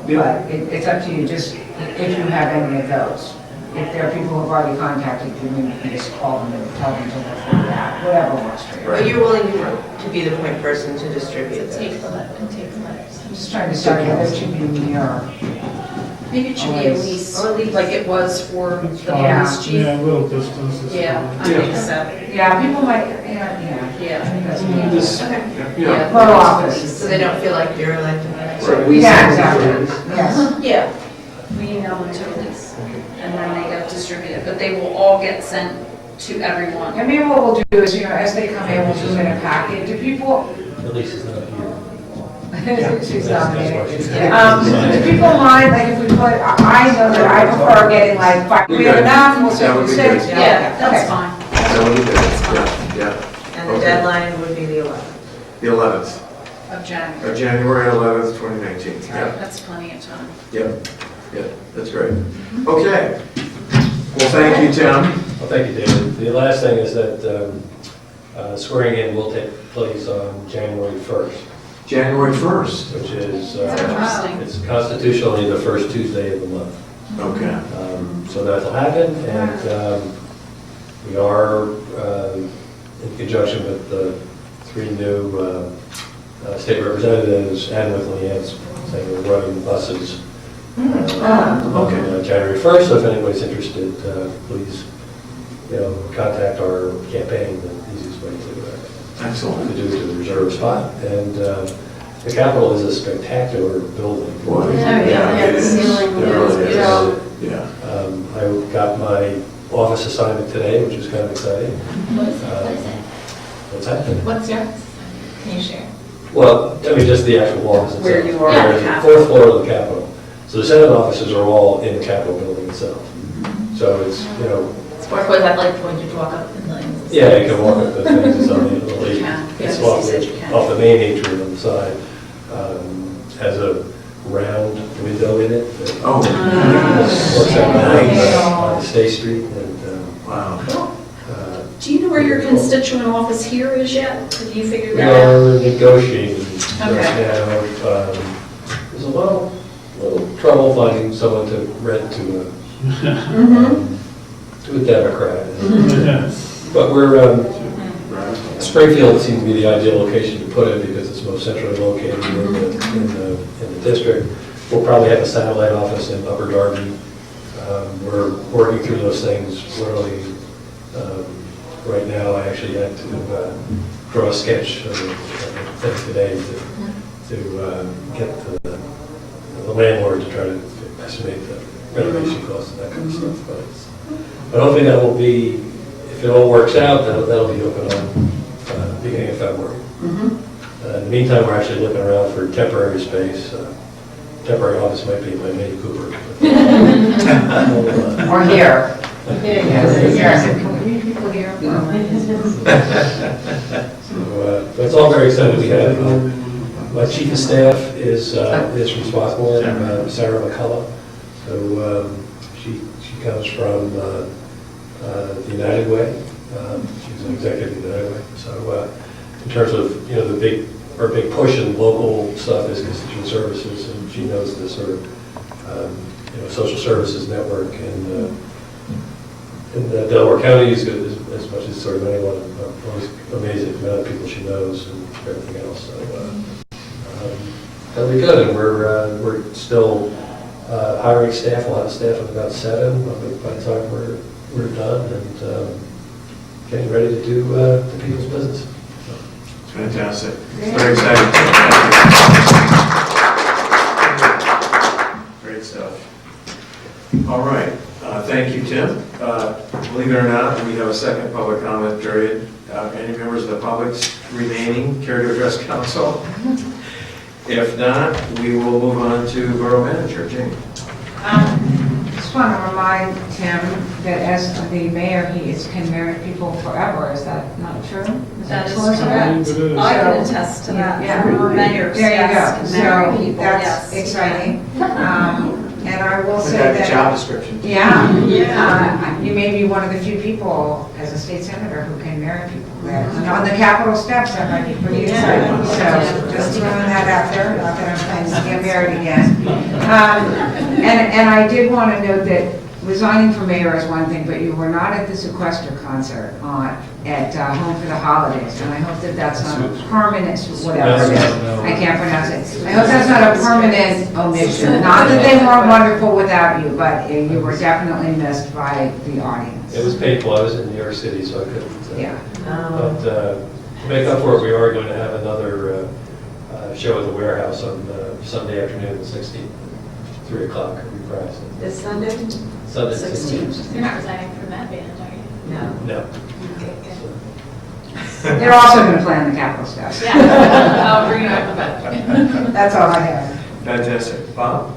But it's up to you, just if you have any of those. If there are people who've already contacted you, then you can just call them and tell them to look for that, whatever works for you. But you're willing to be the point person to distribute So take this? the letter, and take the letters. I'm just trying to start, whether it should be me or, Maybe it should be at least, like it was for It's the fine. police chief. Yeah, a little distance is Yeah, fine. I think so. yeah, people might, yeah. Yeah. That's This, me. yeah, Photo office. So they don't feel like you're elected. So we Yeah, send it to exactly, Jane? yes. Yeah. We email them to Elise, and then they get distributed, but they will all get sent to everyone. And maybe what we'll do is, you know, as they come in, we'll do them in a packet. Do people, Elise is not here. she's That's nominated. why she's Do people mind, like, if we put, I know that I prefer getting like, five, we have enough, we'll That say would be six. good. Yeah, that's Okay. fine. that would be good, yeah, yeah. And the Okay. deadline would be the 11th. The 11th, Of January. January 11th, 2019, yeah. That's plenty of time. Yep, yep, that's great. Okay. Well, thank you, Tim. Well, thank you, David. The last thing is that swearing in will take place on January 1st, January 1st. which is, Interesting. it's constitutionally the first Tuesday of the month. Okay. So that'll happen, and we are, in conjunction with the 3 new state representatives and with Leanne's, saying we're running buses on January 1st, so if anybody's interested, please, contact our campaign, the easiest way Excellent. to do it to the reserve spot. And the Capitol is a spectacular building. Boy, yeah, it the is. ceiling It really is, is. Yeah. I got my office assignment today, which is kind of exciting. What is it? What's happening? What's yours? Can you share? Well, I mean, just the actual office itself. Where you are There's at the Capitol. 4th floor of the Capitol. So the Senate offices are all in the Capitol building itself. So it's, Or is that like when you walk up the lanes? yeah, you can walk up the things, it's on the little, can. it's Yeah, off she said you can. off the main atrium on the side. Has a round window in it that Oh, works out on State Street. And wow. Do you know where your constituent office here is yet? Have you figured we that out? are negotiating right Okay. now. There's a little trouble finding someone to rent to a Democrat. But we're, Springfield seems to be the ideal location to put it because it's most centrally located in the district. We'll probably have a satellite office in Upper Darby. We're working through those things literally. Right now, I actually had to draw a sketch of the thing today to get the landlord to try to estimate the renovation costs and that kind of stuff. But hopefully that will be, if it all works out, that'll be open on beginning of February. In the meantime, we're actually looking around for temporary space. Temporary office might be my Mini Cooper. Or here. So it's all very exciting. We have, my chief of staff is from Swarthmore, Sarah McCullough. So she comes from the United Way. She's an executive of the United Way. So in terms of, you know, our big push in local stuff is constituent services, and she knows the sort of, you know, social services network in Delaware County is good as much as sort of anyone. Always amazing the amount of people she knows and everything else. So that'll be good, and we're still hiring staff. We'll have staff of about 7 by the time we're done, and getting ready to do the people's business. Fantastic. Very exciting. Great stuff. All right. Thank you, Tim. Believe it or not, we have a second public comment period. Any members of the public remaining care to address council? If not, we will move on to Borough Manager, Jamie. Just want to remind Tim that as the mayor, he can marry people forever. Is that not true? That is true? correct. I can attest to that. Yeah. Mayors, There you yes, go. can marry So people, that's yes. exciting. And I will say That's that. the job description. Yeah. You may be one of the few people as a state senator who can marry people. And on the Capitol steps, that might be pretty exciting. So just throwing that out there, not that I'm planning to get married again. And I did want to note that resigning for mayor is one thing, but you were not at the sequester concert at Home for the Holidays. And I hope that that's not a permanent, whatever it is. I can't pronounce it. I hope that's not a permanent omission. Not that they weren't wonderful without you, but you were definitely missed by the audience. It was painful. I was in New York City, so I couldn't. Yeah. But to make up for it, we are going to have another show at the warehouse on Sunday afternoon, the 16th, 3 o'clock, reprise. This Sunday? Sunday, 16th. You're not resigning from that band, are you? No. No. Okay, good. They're also going to play on the Capitol steps. Yeah, I'll bring it up about That's all I have. Fantastic. Bob?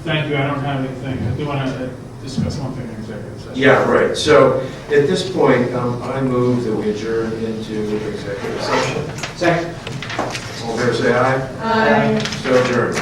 Thank you, I don't have anything. I do want to discuss one thing in executive session. Yeah, right. So at this point, I move that we adjourn into executive session. Second. All fair say aye. Aye. So adjourned.